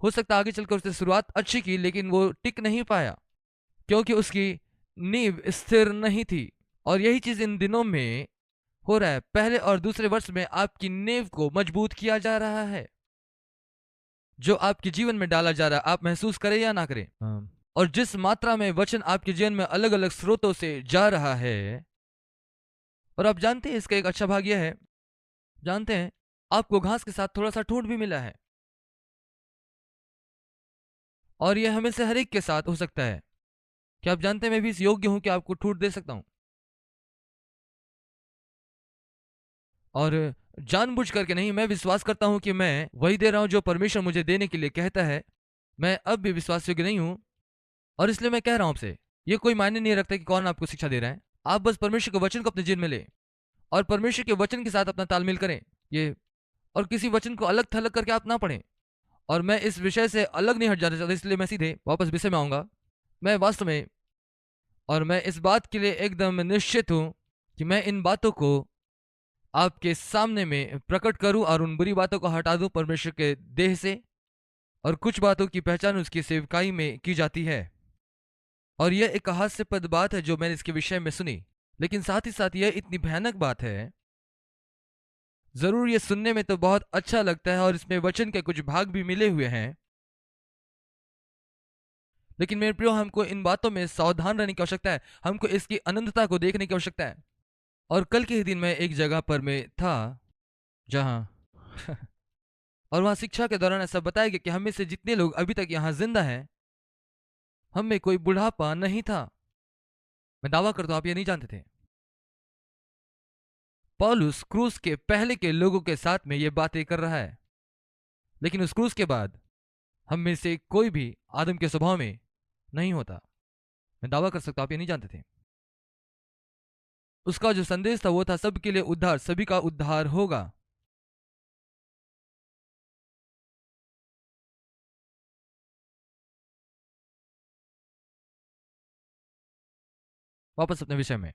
हो सकता है आगे चलकर उसने शुरुआत अच्छी की, लेकिन वो टिक नहीं पाया क्योंकि उसकी नींव स्थिर नहीं थी। और यही चीज़ इन दिनों में हो रहा है। पहले और दूसरे वर्ष में आपकी नींव को मजबूत किया जा रहा है, जो आपके जीवन में डाला जा रहा है, आप महसूस करें या ना करें। और जिस मात्रा में वचन आपके जीवन में अलग अलग स्रोतों से जा रहा है, और आप जानते हैं इसका एक अच्छा भाग यह है, जानते हैं आपको घास के साथ थोड़ा सा ठूंठ भी मिला है, और यह हमें से हर एक के साथ हो सकता है। क्या आप जानते हैं मैं भी इस योग्य हूं कि आपको ठूंठ दे सकता हूं, और जानबूझ करके नहीं, मैं विश्वास करता हूं कि मैं वही दे रहा हूं जो परमेश्वर मुझे देने के लिए कहता है। मैं अब भी विश्वास योग्य नहीं हूं, और इसलिए मैं कह रहा हूं आपसे, ये कोई मायने नहीं रखता कि कौन आपको शिक्षा दे रहा है। आप बस परमेश्वर के वचन को अपने जीवन में ले और परमेश्वर के वचन के साथ अपना तालमेल करें। ये और किसी वचन को अलग थलग करके आप ना पढ़ें। और मैं इस विषय से अलग नहीं हट जाना चाहता, इसलिए मैं सीधे वापस विषय में आऊंगा। मैं वास्तव में, और मैं इस बात के लिए एकदम निश्चित हूं कि मैं इन बातों को आपके सामने में प्रकट करूं और उन बुरी बातों को हटा दूं परमेश्वर के देह से। और कुछ बातों की पहचान उसकी सेवकाई में की जाती है, और यह एक हास्यपद बात है जो मैंने इसके विषय में सुनी, लेकिन साथ ही साथ यह इतनी भयानक बात है। जरूर ये सुनने में तो बहुत अच्छा लगता है और इसमें वचन के कुछ भाग भी मिले हुए हैं, लेकिन मेरे प्रियो, हमको इन बातों में सावधान रहने की आवश्यकता है। हमको इसकी अनंतता को देखने की आवश्यकता है। और कल के ही दिन मैं एक जगह पर मैं था जहां और वहां शिक्षा के दौरान ऐसा बताया गया कि हम में से जितने लोग अभी तक यहां जिंदा हैं, हम में कोई बुढ़ापा नहीं था। मैं दावा करता हूं आप ये नहीं जानते थे। पौलुस क्रूस के पहले के लोगों के साथ में ये बातें कर रहा है, लेकिन उस क्रूस के बाद हम में से कोई भी आदम के स्वभाव में नहीं होता। मैं दावा कर सकता हूं आप ये नहीं जानते थे। उसका जो संदेश था वो था सबके लिए उद्धार, सभी का उद्धार होगा। वापस अपने विषय में,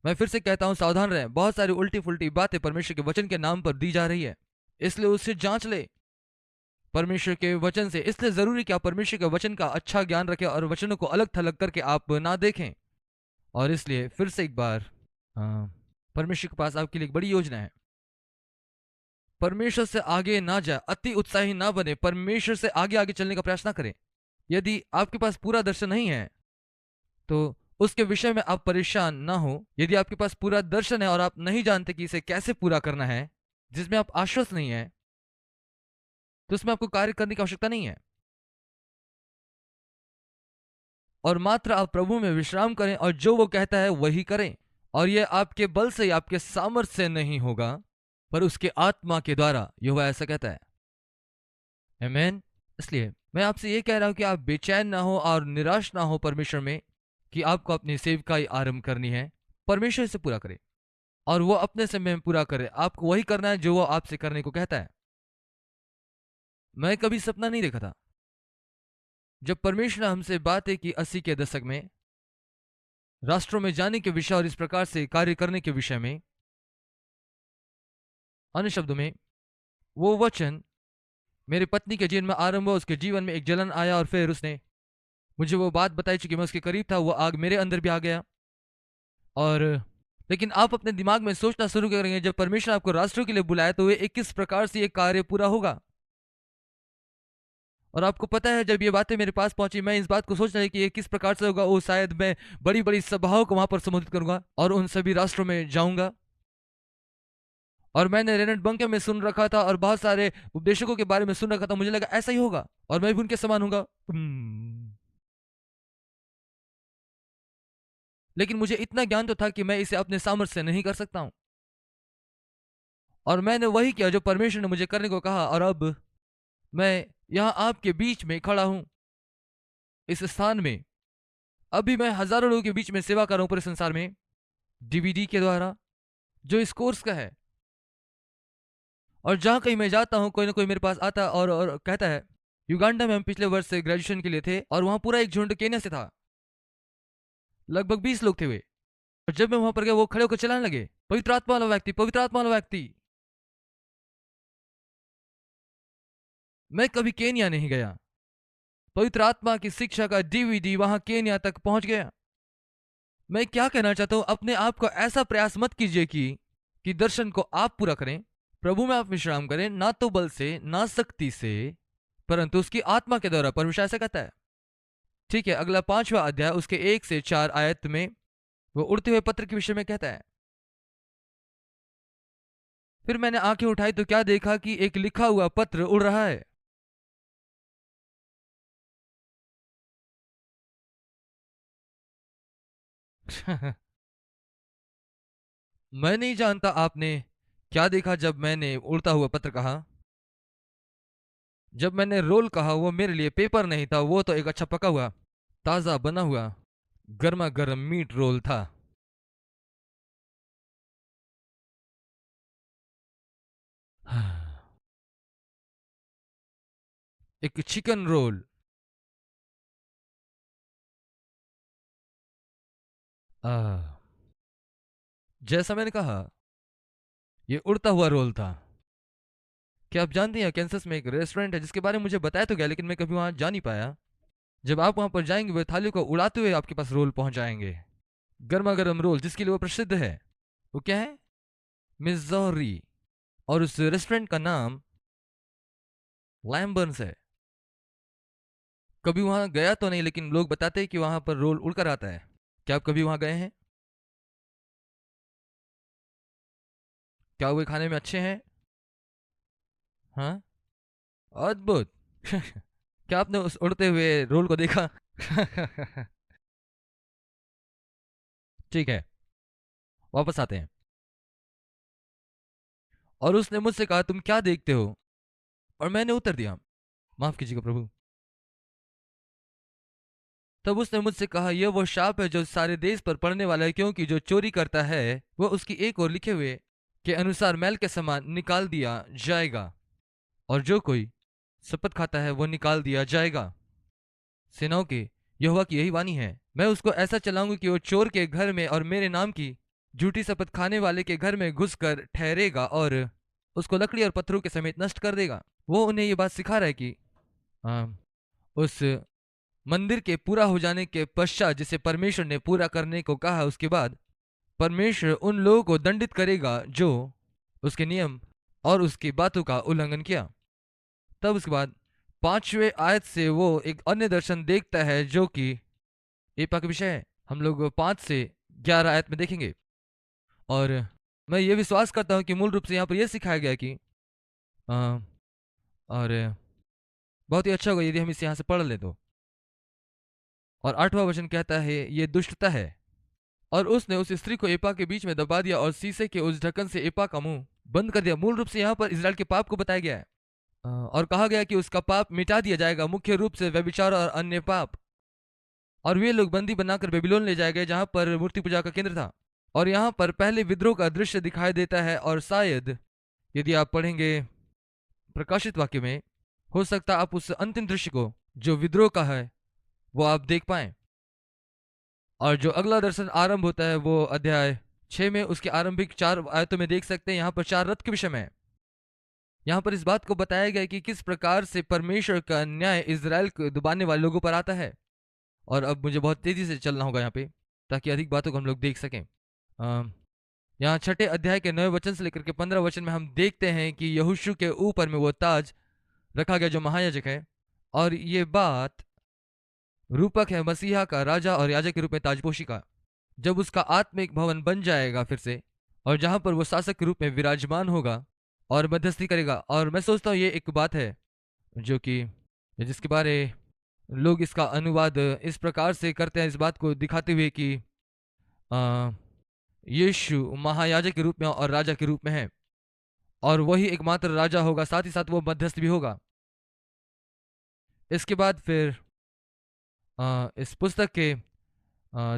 मैं फिर से कहता हूं सावधान रहें। बहुत सारी उल्टी फुल्टी बातें परमेश्वर के वचन के नाम पर दी जा रही है, इसलिए उससे जांच ले परमेश्वर के वचन से। इसलिए जरूरी कि आप परमेश्वर के वचन का अच्छा ज्ञान रखें और वचनों को अलग थलग करके आप ना देखें। और इसलिए फिर से एक बार, परमेश्वर के पास आपके लिए एक बड़ी योजना है। परमेश्वर से आगे ना जाए, अति उत्साही ना बने, परमेश्वर से आगे आगे चलने का प्रयास ना करें। यदि आपके पास पूरा दर्शन नहीं है तो उसके विषय में आप परेशान ना हो। यदि आपके पास पूरा दर्शन है और आप नहीं जानते कि इसे कैसे पूरा करना है, जिसमें आप आश्वस्त नहीं है, तो उसमें आपको कार्य करने की आवश्यकता नहीं है। और मात्र आप प्रभु में विश्राम करें और जो वो कहता है वही करें। और यह आपके बल से या आपके सामर्थ्य से नहीं होगा, पर उसके आत्मा के द्वारा, यहोवा ऐसा कहता है। आमीन। इसलिए मैं आपसे ये कह रहा हूं कि आप बेचैन ना हो और निराश ना हो परमेश्वर में कि आपको अपनी सेवकाई आरंभ करनी है। परमेश्वर इसे पूरा करे और वो अपने समय में पूरा करे। आपको वही करना है जो वो आपसे करने को कहता है। मैं कभी सपना नहीं देखा था। जब परमेश्वर ने हमसे बातें की 80 के दशक में राष्ट्रों में जाने के विषय और इस प्रकार से कार्य करने के विषय में, अन्य शब्दों में वो वचन मेरी पत्नी के जीवन में आरंभ हुआ। उसके जीवन में एक जलन आया और फिर उसने मुझे वो बात बताई, चूंकि मैं उसके करीब था, वो आग मेरे अंदर भी आ गया। और लेकिन आप अपने दिमाग में सोचना शुरू करेंगे, जब परमेश्वर आपको राष्ट्रों के लिए बुलाया तो ये किस प्रकार से ये कार्य पूरा होगा। और आपको पता है, जब ये बातें मेरे पास पहुंची, मैं इस बात को सोच रहा कि ये किस प्रकार से होगा। वो शायद मैं बड़ी बड़ी सभाओं को वहां पर संबोधित करूंगा और उन सभी राष्ट्रों में जाऊंगा। और मैंने रेनेट बंके में सुन रखा था और बहुत सारे उपदेशकों के बारे में सुन रखा था। मुझे लगा ऐसा ही होगा और मैं भी उनके समान होगा। लेकिन मुझे इतना ज्ञान तो था कि मैं इसे अपने सामर्थ्य से नहीं कर सकता हूं। और मैंने वही किया जो परमेश्वर ने मुझे करने को कहा, और अब मैं यहां आपके बीच में खड़ा हूं, इस स्थान में। अभी मैं हजारों लोगों के बीच में सेवा कर रहा हूं पूरे संसार में, डीवीडी के द्वारा, जो इस कोर्स का है। और जहां कहीं मैं जाता हूं, कोई ना कोई मेरे पास आता है और कहता है, युगांडा में हम पिछले वर्ष से ग्रेजुएशन के लिए थे, और वहां पूरा एक झुंड केन्या से था, लगभग 20 लोग थे वे। और जब मैं वहां पर गया, वो खड़े होकर चलाने लगे, पवित्र आत्मा वाला व्यक्ति, पवित्र आत्मा वाला व्यक्ति। मैं कभी केन्या नहीं गया, पवित्र आत्मा की शिक्षा का डीवीडी वहां केन्या तक पहुंच गया। मैं क्या कहना चाहता हूं, अपने आप को ऐसा प्रयास मत कीजिए कि दर्शन को आप पूरा करें। प्रभु में आप विश्राम करें, ना तो बल से ना शक्ति से, परंतु उसकी आत्मा के द्वारा। परमेश्वर ऐसा कहता है। ठीक है, अगला 5वां अध्याय उसके 1 से 4 आयत में वो उड़ते हुए पत्र के विषय में कहता है। फिर मैंने आंखें उठाई तो क्या देखा कि एक लिखा हुआ पत्र उड़ रहा है। मैं नहीं जानता आपने क्या देखा जब मैंने उड़ता हुआ पत्र कहा। जब मैंने रोल कहा, वो मेरे लिए पेपर नहीं था, वो तो एक अच्छा पका हुआ, ताजा बना हुआ, गर्मा गर्म मीट रोल था। एक चिकन रोल। आ, जैसा मैंने कहा, ये उड़ता हुआ रोल था। क्या आप जानते हैं, कैंसस में एक रेस्टोरेंट है जिसके बारे में मुझे बताया तो गया, लेकिन मैं कभी वहां जा नहीं पाया। जब आप वहां पर जाएंगे, वे थालियों को उड़ाते हुए आपके पास रोल पहुंच जाएंगे, गर्मा गर्म रोल, जिसके लिए वो प्रसिद्ध है। वो क्या है? मिजोरी। और उस रेस्टोरेंट का नाम लैम्बर्न्स है। कभी वहां गया तो नहीं, लेकिन लोग बताते हैं कि वहां पर रोल उड़कर आता है। क्या आप कभी वहां गए हैं? क्या वे खाने में अच्छे हैं? हाँ, अद्भुत। क्या आपने उस उड़ते हुए रोल को देखा? ठीक है, वापस आते हैं। और उसने मुझसे कहा, तुम क्या देखते हो? और मैंने उत्तर दिया, माफ कीजिएगा प्रभु। तब उसने मुझसे कहा, यह वो शाप है जो सारे देश पर पड़ने वाला है, क्योंकि जो चोरी करता है वह उसकी एक और लिखे हुए के अनुसार मैल के समान निकाल दिया जाएगा, और जो कोई शपथ खाता है वो निकाल दिया जाएगा। सेनाओं के यहोवा की यही वाणी है, मैं उसको ऐसा चलाऊंगा कि वो चोर के घर में और मेरे नाम की झूठी शपथ खाने वाले के घर में घुसकर ठहरेगा, और उसको लकड़ी और पत्थरों के समेत नष्ट कर देगा। वो उन्हें ये बात सिखा रहा है कि आ, उस मंदिर के पूरा हो जाने के पश्चात, जिसे परमेश्वर ने पूरा करने को कहा, उसके बाद परमेश्वर उन लोगों को दंडित करेगा जो उसके नियम और उसकी बातों का उल्लंघन किया। तब उसके बाद 5वें आयत से वो एक अन्य दर्शन देखता है, जो कि एपा का विषय है। हम लोग 5 से 11 आयत में देखेंगे। और मैं ये विश्वास करता हूँ कि मूल रूप से यहाँ पर यह सिखाया गया कि आ, और बहुत ही अच्छा होगा यदि हम इसे यहाँ से पढ़ ले तो। और 8वां वचन कहता है, ये दुष्टता है। और उसने उस स्त्री को एपा के बीच में दबा दिया और शीशे के उस ढक्कन से एपा का मुंह बंद कर दिया। मूल रूप से यहाँ पर इजराइल के पाप को बताया गया है। और कहा गया कि उसका पाप मिटा दिया जाएगा, मुख्य रूप से व्यभिचार और अन्य पाप। और वे लोग बंदी बनाकर बेबीलोन ले जाए गए, जहां पर मूर्ति पूजा का केंद्र था। और यहाँ पर पहले विद्रोह का दृश्य दिखाई देता है, और शायद यदि आप पढ़ेंगे प्रकाशित वाक्य में, हो सकता आप उस अंतिम दृश्य को जो विद्रोह का है वो आप देख पाए। और जो अगला दर्शन आरंभ होता है वो अध्याय 6 में उसके आरंभिक 4 आयतों में देख सकते हैं। यहाँ पर 4 रथ के विषय में है। यहाँ पर इस बात को बताया गया कि किस प्रकार से परमेश्वर का न्याय इजराइल को दबाने वाले लोगों पर आता है। और अब मुझे बहुत तेजी से चलना होगा यहाँ पे, ताकि अधिक बातों को हम लोग देख सकें। यहाँ 6ठे अध्याय के 9 वचन से लेकर के 15 वचन में हम देखते हैं कि यहोशू के ऊपर में वो ताज रखा गया जो महायाजक है। और ये बात रूपक है मसीहा का, राजा और याजक के रूप में ताजपोशी का, जब उसका आत्मिक भवन बन जाएगा फिर से, और जहां पर वो शासक के रूप में विराजमान होगा और मध्यस्थी करेगा। और मैं सोचता हूँ ये एक बात है जो कि जिसके बारे लोग इसका अनुवाद इस प्रकार से करते हैं, इस बात को दिखाते हुए कि आ, यीशु महायाजक के रूप में और राजा के रूप में है, और वही एकमात्र राजा होगा, साथ ही साथ वो मध्यस्थ भी होगा। इसके बाद फिर इस पुस्तक के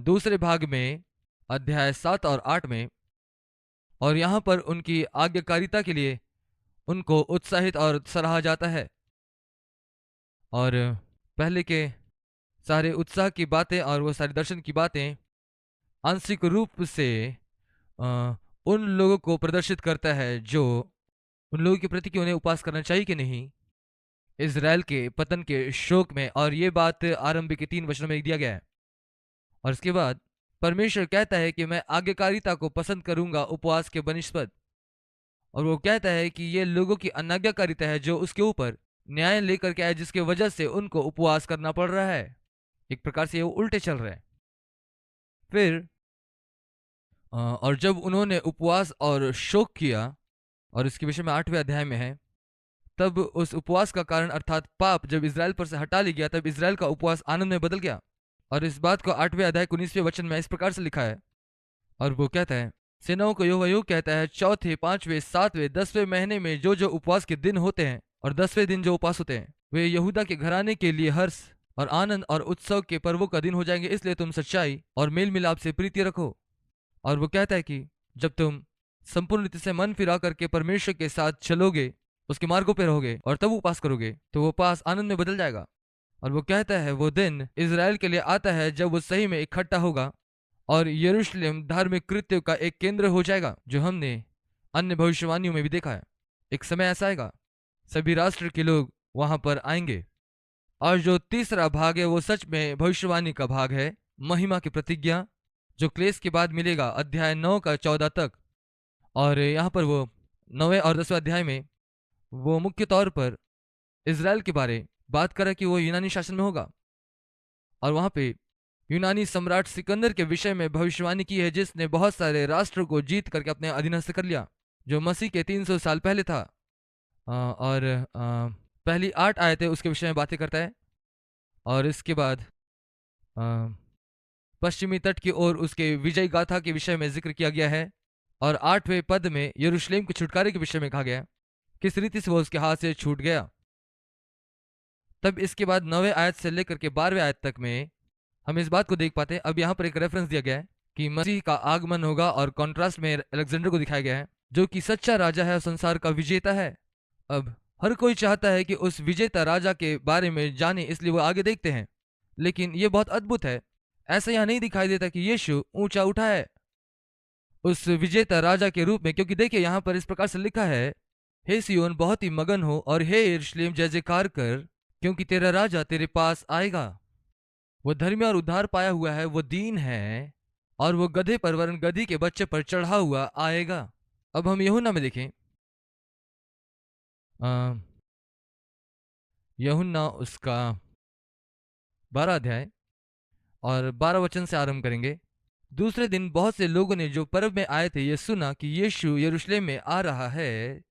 दूसरे भाग में अध्याय 7 और 8 में, और यहाँ पर उनकी आज्ञाकारिता के लिए उनको उत्साहित और सराहा जाता है। और पहले के सारे उत्साह की बातें और वो सारे दर्शन की बातें आंशिक रूप से उन लोगों को प्रदर्शित करता है जो उन लोगों के प्रति कि उन्हें उपवास करना चाहिए कि नहीं, इज़राइल के पतन के शोक में। और ये बात आरंभ के 3 वचनों में दिया गया है। और इसके बाद परमेश्वर कहता है कि मैं आज्ञाकारिता को पसंद करूंगा उपवास के बनिस्पत। और वो कहता है कि ये लोगों की अनाज्ञाकारिता है जो उसके ऊपर न्याय लेकर के आए, जिसके वजह से उनको उपवास करना पड़ रहा है। एक प्रकार से ये उल्टे चल रहे हैं। फिर और जब उन्होंने उपवास और शोक किया, और इसके विषय में 8वें अध्याय में है, तब उस उपवास का कारण अर्थात पाप जब इज़राइल पर से हटा लिया गया, तब इज़राइल का उपवास आनंद में बदल गया। और इस बात को 8वें अध्याय 19वें वचन में इस प्रकार से लिखा है, और वो कहता है, सेनाओं को यहोवा यूं कहता है, चौथे 5वें 7वें 10वें महीने में जो जो उपवास के दिन होते हैं और 10वें दिन जो उपवास होते हैं, वे यहूदा के घराने के लिए हर्ष और आनंद और उत्सव के पर्वों का दिन हो जाएंगे। इसलिए तुम सच्चाई और मेल मिलाप से प्रीति रखो। और वो कहता है कि जब तुम संपूर्ण रीति से मन फिरा करके परमेश्वर के साथ चलोगे, उसके मार्गों पे रहोगे और तब उपवास करोगे, तो वो उपवास आनंद में बदल जाएगा। और वो कहता है वो दिन इज़राइल के लिए आता है जब वो सही में इकट्ठा होगा और यरूशलेम धार्मिक कृत्यों का एक केंद्र हो जाएगा, जो हमने अन्य भविष्यवाणियों में भी देखा है। एक समय ऐसा आएगा, सभी राष्ट्र के लोग वहां पर आएंगे। और जो तीसरा भाग है वो सच में भविष्यवाणी का भाग है, महिमा की प्रतिज्ञा, जो क्लेश के बाद मिलेगा, अध्याय 9 का 14 तक। और यहाँ पर वो 9वें और 10वें अध्याय में वो मुख्य तौर पर इज़राइल के बारे बात कर रहा है कि वो यूनानी शासन में होगा। और वहां पे यूनानी सम्राट सिकंदर के विषय में भविष्यवाणी की है, जिसने बहुत सारे राष्ट्रों को जीत करके अपने अधीनस्थ कर लिया, जो मसीह के 300 साल पहले था। और पहली 8 आयतें उसके विषय में बातें करता है। और इसके बाद पश्चिमी तट की ओर उसके विजय गाथा के विषय में जिक्र किया गया है। और 8वें पद में यरूशलेम के छुटकारे के विषय में कहा गया, किस रीति से वो उसके हाथ से छूट गया। तब इसके बाद 9वें आयत से लेकर के 12वें आयत तक में हम इस बात को देख पाते हैं। अब यहाँ पर एक रेफरेंस दिया गया है कि मसीह का आगमन होगा, और कॉन्ट्रास्ट में अलेक्जेंडर को दिखाया गया है, जो कि सच्चा राजा है और संसार का विजेता है। अब हर कोई चाहता है कि उस विजेता राजा के बारे में जाने, इसलिए वो आगे देखते हैं। लेकिन ये बहुत अद्भुत है, ऐसा यहाँ नहीं दिखाई देता कि यीशु ऊंचा उठा है उस विजेता राजा के रूप में, क्योंकि देखिए यहाँ पर इस प्रकार से लिखा है, हे सियोन बहुत ही मगन हो, और हे यरूशलेम जय जयकार कर, क्योंकि तेरा राजा तेरे पास आएगा। वो धर्मी और उद्धार पाया हुआ है, वो दीन है, और वो गधे पर वरन गधी के बच्चे पर चढ़ा हुआ आएगा। अब हम यूहन्ना में देखें, यूहन्ना उसका 12 अध्याय और 12 वचन से आरंभ करेंगे। दूसरे दिन बहुत से लोगों ने जो पर्व में आए थे ये सुना कि यीशु यरूशलेम में आ रहा है,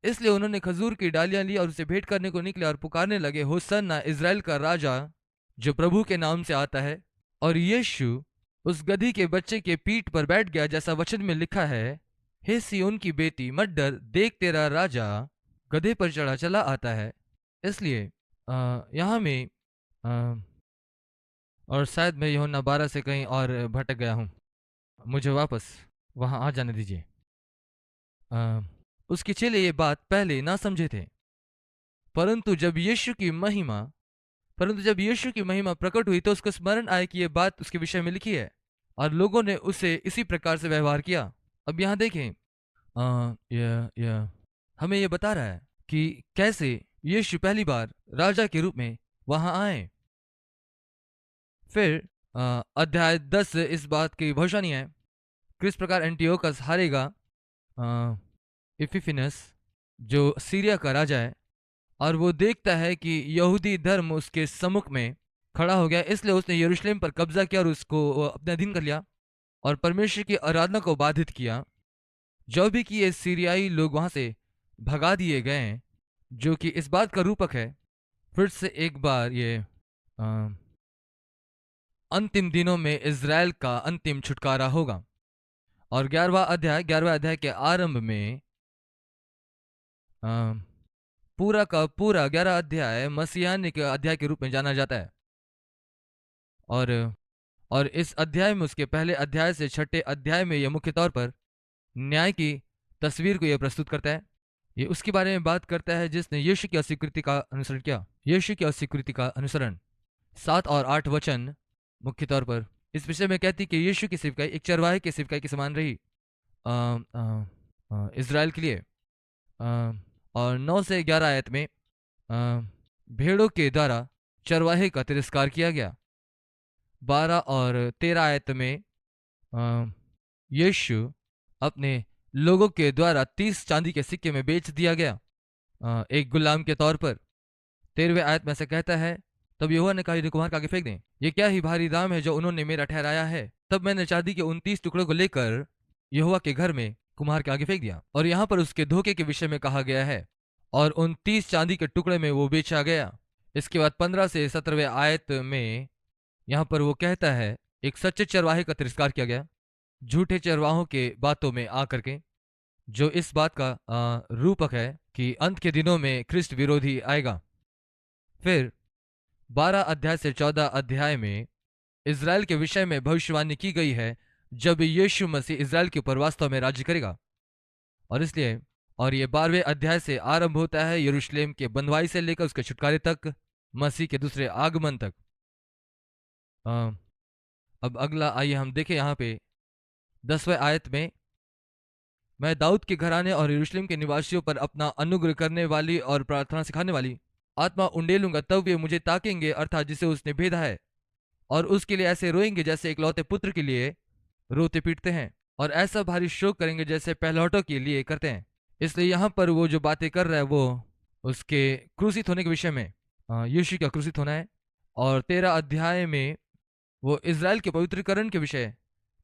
इसलिए उन्होंने खजूर की डालियां ली और उसे भेंट करने को निकले और पुकारने लगे, होसन्ना इज़राइल का राजा जो प्रभु के नाम से आता है। और यीशु उस गधी के बच्चे के पीठ पर बैठ गया, जैसा वचन में लिखा है, हे सियोन की बेटी मत डर, देख तेरा राजा गधे पर चढ़ा चला आता है। इसलिए यहाँ में और शायद मैं यूहन्ना 12 से कहीं और भटक गया हूँ, मुझे वापस वहाँ आ जाने दीजिए। उसके चेले ये बात पहले ना समझे थे, परंतु जब यीशु की महिमा प्रकट हुई तो उसको स्मरण आया कि ये बात उसके विषय में लिखी है, और लोगों ने उसे इसी प्रकार से व्यवहार किया। अब यहाँ देखें, हमें ये बता रहा है कि कैसे यीशु पहली बार राजा के रूप में वहां आए। फिर अध्याय 10 इस बात की भविष्यवाणी है, किस प्रकार एंटियोकस हारेगा इफिफिनस जो सीरिया का राजा है, और वो देखता है कि यहूदी धर्म उसके सम्मुख में खड़ा हो गया, इसलिए उसने यरूशलेम पर कब्जा किया और उसको अपने अधीन कर लिया और परमेश्वर की आराधना को बाधित किया। जो भी कि ये सीरियाई लोग वहां से भगा दिए गए, जो कि इस बात का रूपक है। फिर से एक बार ये अंतिम दिनों में इज़राइल का अंतिम छुटकारा होगा। और 11वें अध्याय के आरंभ में अ, पूरा का पूरा 11 अध्याय मसीहानिक अध्याय के रूप में जाना जाता है। और इस अध्याय में, उसके पहले अध्याय से छठे अध्याय में, यह मुख्य तौर पर न्याय की तस्वीर को यह प्रस्तुत करता है। ये उसके बारे में बात करता है जिसने यीशु की अस्वीकृति का अनुसरण किया। यीशु की अस्वीकृति का अनुसरण 7 और 8 वचन मुख्य तौर पर इस विषय में कहती कि यीशु की सेवकाई एक चरवाहे की सेवकाई के समान रही इज़राइल के लिए। और 9 से 11 आयत में भेड़ों के द्वारा चरवाहे का तिरस्कार किया गया। 12 और 13 आयत में यीशु अपने लोगों के द्वारा 30 चांदी के सिक्के में बेच दिया गया, एक गुलाम के तौर पर। 13वें आयत में से कहता है, तब यहोवा ने कहा, इन्हें कुम्हार के आगे फेंक दें, ये क्या ही भारी दाम है जो उन्होंने मेरा ठहराया है। तब मैंने चांदी के उन 30 टुकड़ों को लेकर यहोवा के घर में कुम्हार के आगे फेंक दिया। और यहाँ पर उसके धोखे के विषय में कहा गया है, और उन 30 चांदी के टुकड़े में वो बेचा गया। इसके बाद 15 से 17वें आयत में यहाँ पर वो कहता है, एक सच्चे चरवाहे का तिरस्कार किया गया, झूठे चरवाहों के बातों में आकर के, जो इस बात का रूपक है कि अंत के दिनों में ख्रिस्त विरोधी आएगा। फिर 12 अध्याय से 14 अध्याय में इज़राइल के विषय में भविष्यवाणी की गई है, जब यीशु मसीह इज़राइल के ऊपर वास्तव में राज्य करेगा। और इसलिए ये 12वें अध्याय से आरंभ होता है यरूशलेम के बंधुआई से लेकर उसके छुटकारे तक, मसीह के दूसरे आगमन तक। अब अगला आइए हम देखें यहाँ पे 10वें आयत में, मैं दाऊद के घराने और यरूशलेम के निवासियों पर अपना अनुग्रह करने वाली और प्रार्थना सिखाने वाली आत्मा उंडेलूंगा, तब वे मुझे ताकेंगे, अर्थात जिसे उसने भेदा है, और उसके लिए ऐसे रोएंगे जैसे इकलौते पुत्र के लिए रोते पीटते हैं, और ऐसा भारी शोक करेंगे जैसे पहलौठों के लिए करते हैं। इसलिए यहाँ पर वो जो बातें कर रहा है वो उसके क्रूसित होने के विषय में, यीशु का क्रूसित होना है। और 13 अध्याय में वो इज़राइल के पवित्रीकरण के विषय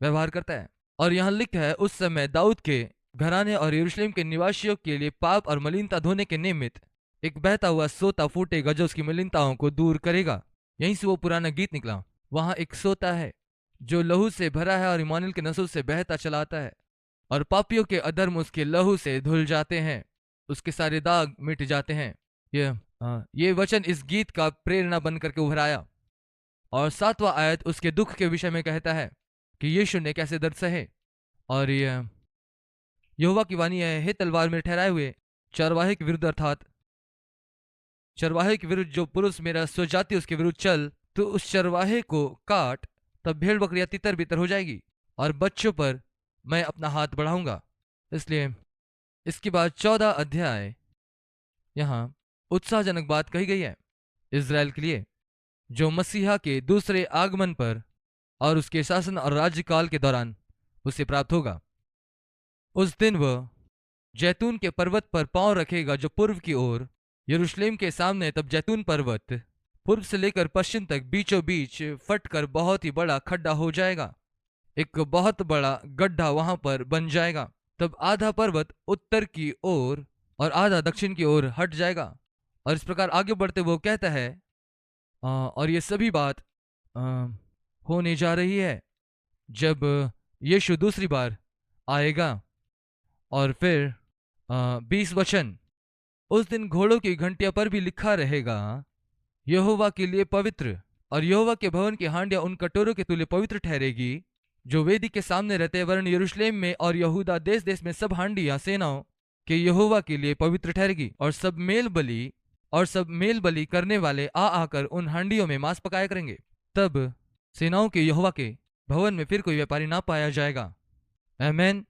व्यवहार करता है। और यहाँ लिखा है, उस समय दाऊद के घराने और यरूशलेम के निवासियों के लिए पाप और मलिनता धोने के निमित्त एक बहता हुआ सोता फूटेगा जो उसकी मलिनताओं को दूर करेगा। यहीं से वो पुराना गीत निकला। वहां एक सोता है जो लहू से भरा है और इमानुएल के नसों से बहता चला आता है, और पापियों के अधर्म उसके लहू से धुल जाते हैं, उसके सारे दाग मिट जाते हैं। ये वचन इस गीत का प्रेरणा बन करके उभराया। और 7वां आयत उसके दुख के विषय में कहता है कि यीशु ने कैसे दर्द सहे। और यहोवा की वाणी है, हे तलवार में ठहराए हुए चरवाहे के विरुद्ध, अर्थात चरवाहे के विरुद्ध जो पुरुष मेरा स्वजाति उसके विरुद्ध चल, तो उस चरवाहे को काट, तब भेड़ बकरियां तितर बितर हो जाएगी, और बच्चों पर मैं अपना हाथ बढ़ाऊंगा। इसलिए इसके बाद 14 अध्याय यहाँ उत्साहजनक बात कही गई है इज़राइल के लिए, जो मसीहा के दूसरे आगमन पर और उसके शासन और राज्यकाल के दौरान उसे प्राप्त होगा। उस दिन वह जैतून के पर्वत पर पांव रखेगा जो पूर्व की ओर यरूशलेम के सामने। तब जैतून पर्वत पूर्व से लेकर पश्चिम तक बीचों बीच फटकर बहुत ही बड़ा खड्डा हो जाएगा, एक बहुत बड़ा गड्ढा वहां पर बन जाएगा। तब आधा पर्वत उत्तर की ओर और आधा दक्षिण की ओर हट जाएगा। और इस प्रकार आगे बढ़ते वो कहता है, और ये सभी बात होने जा रही है जब यीशु दूसरी बार आएगा। और फिर 20 वचन, उस दिन घोड़ों की घंटिया पर भी लिखा रहेगा, यहोवा के लिए पवित्र, और यहोवा के भवन की हांडियां उन कटोरों के तुल्य पवित्र ठहरेगी जो वेदी के सामने रहते हैं, वरन यरूशलेम में और यहूदा देश देश में सब हांडियां सेनाओं के यहोवा के लिए पवित्र ठहरेगी। और सब मेल बलि करने वाले आकर उन हांडियों में मांस पकाया करेंगे। तब सेनाओं के यहोवा के भवन में फिर कोई व्यापारी ना पाया जाएगा। आमेन।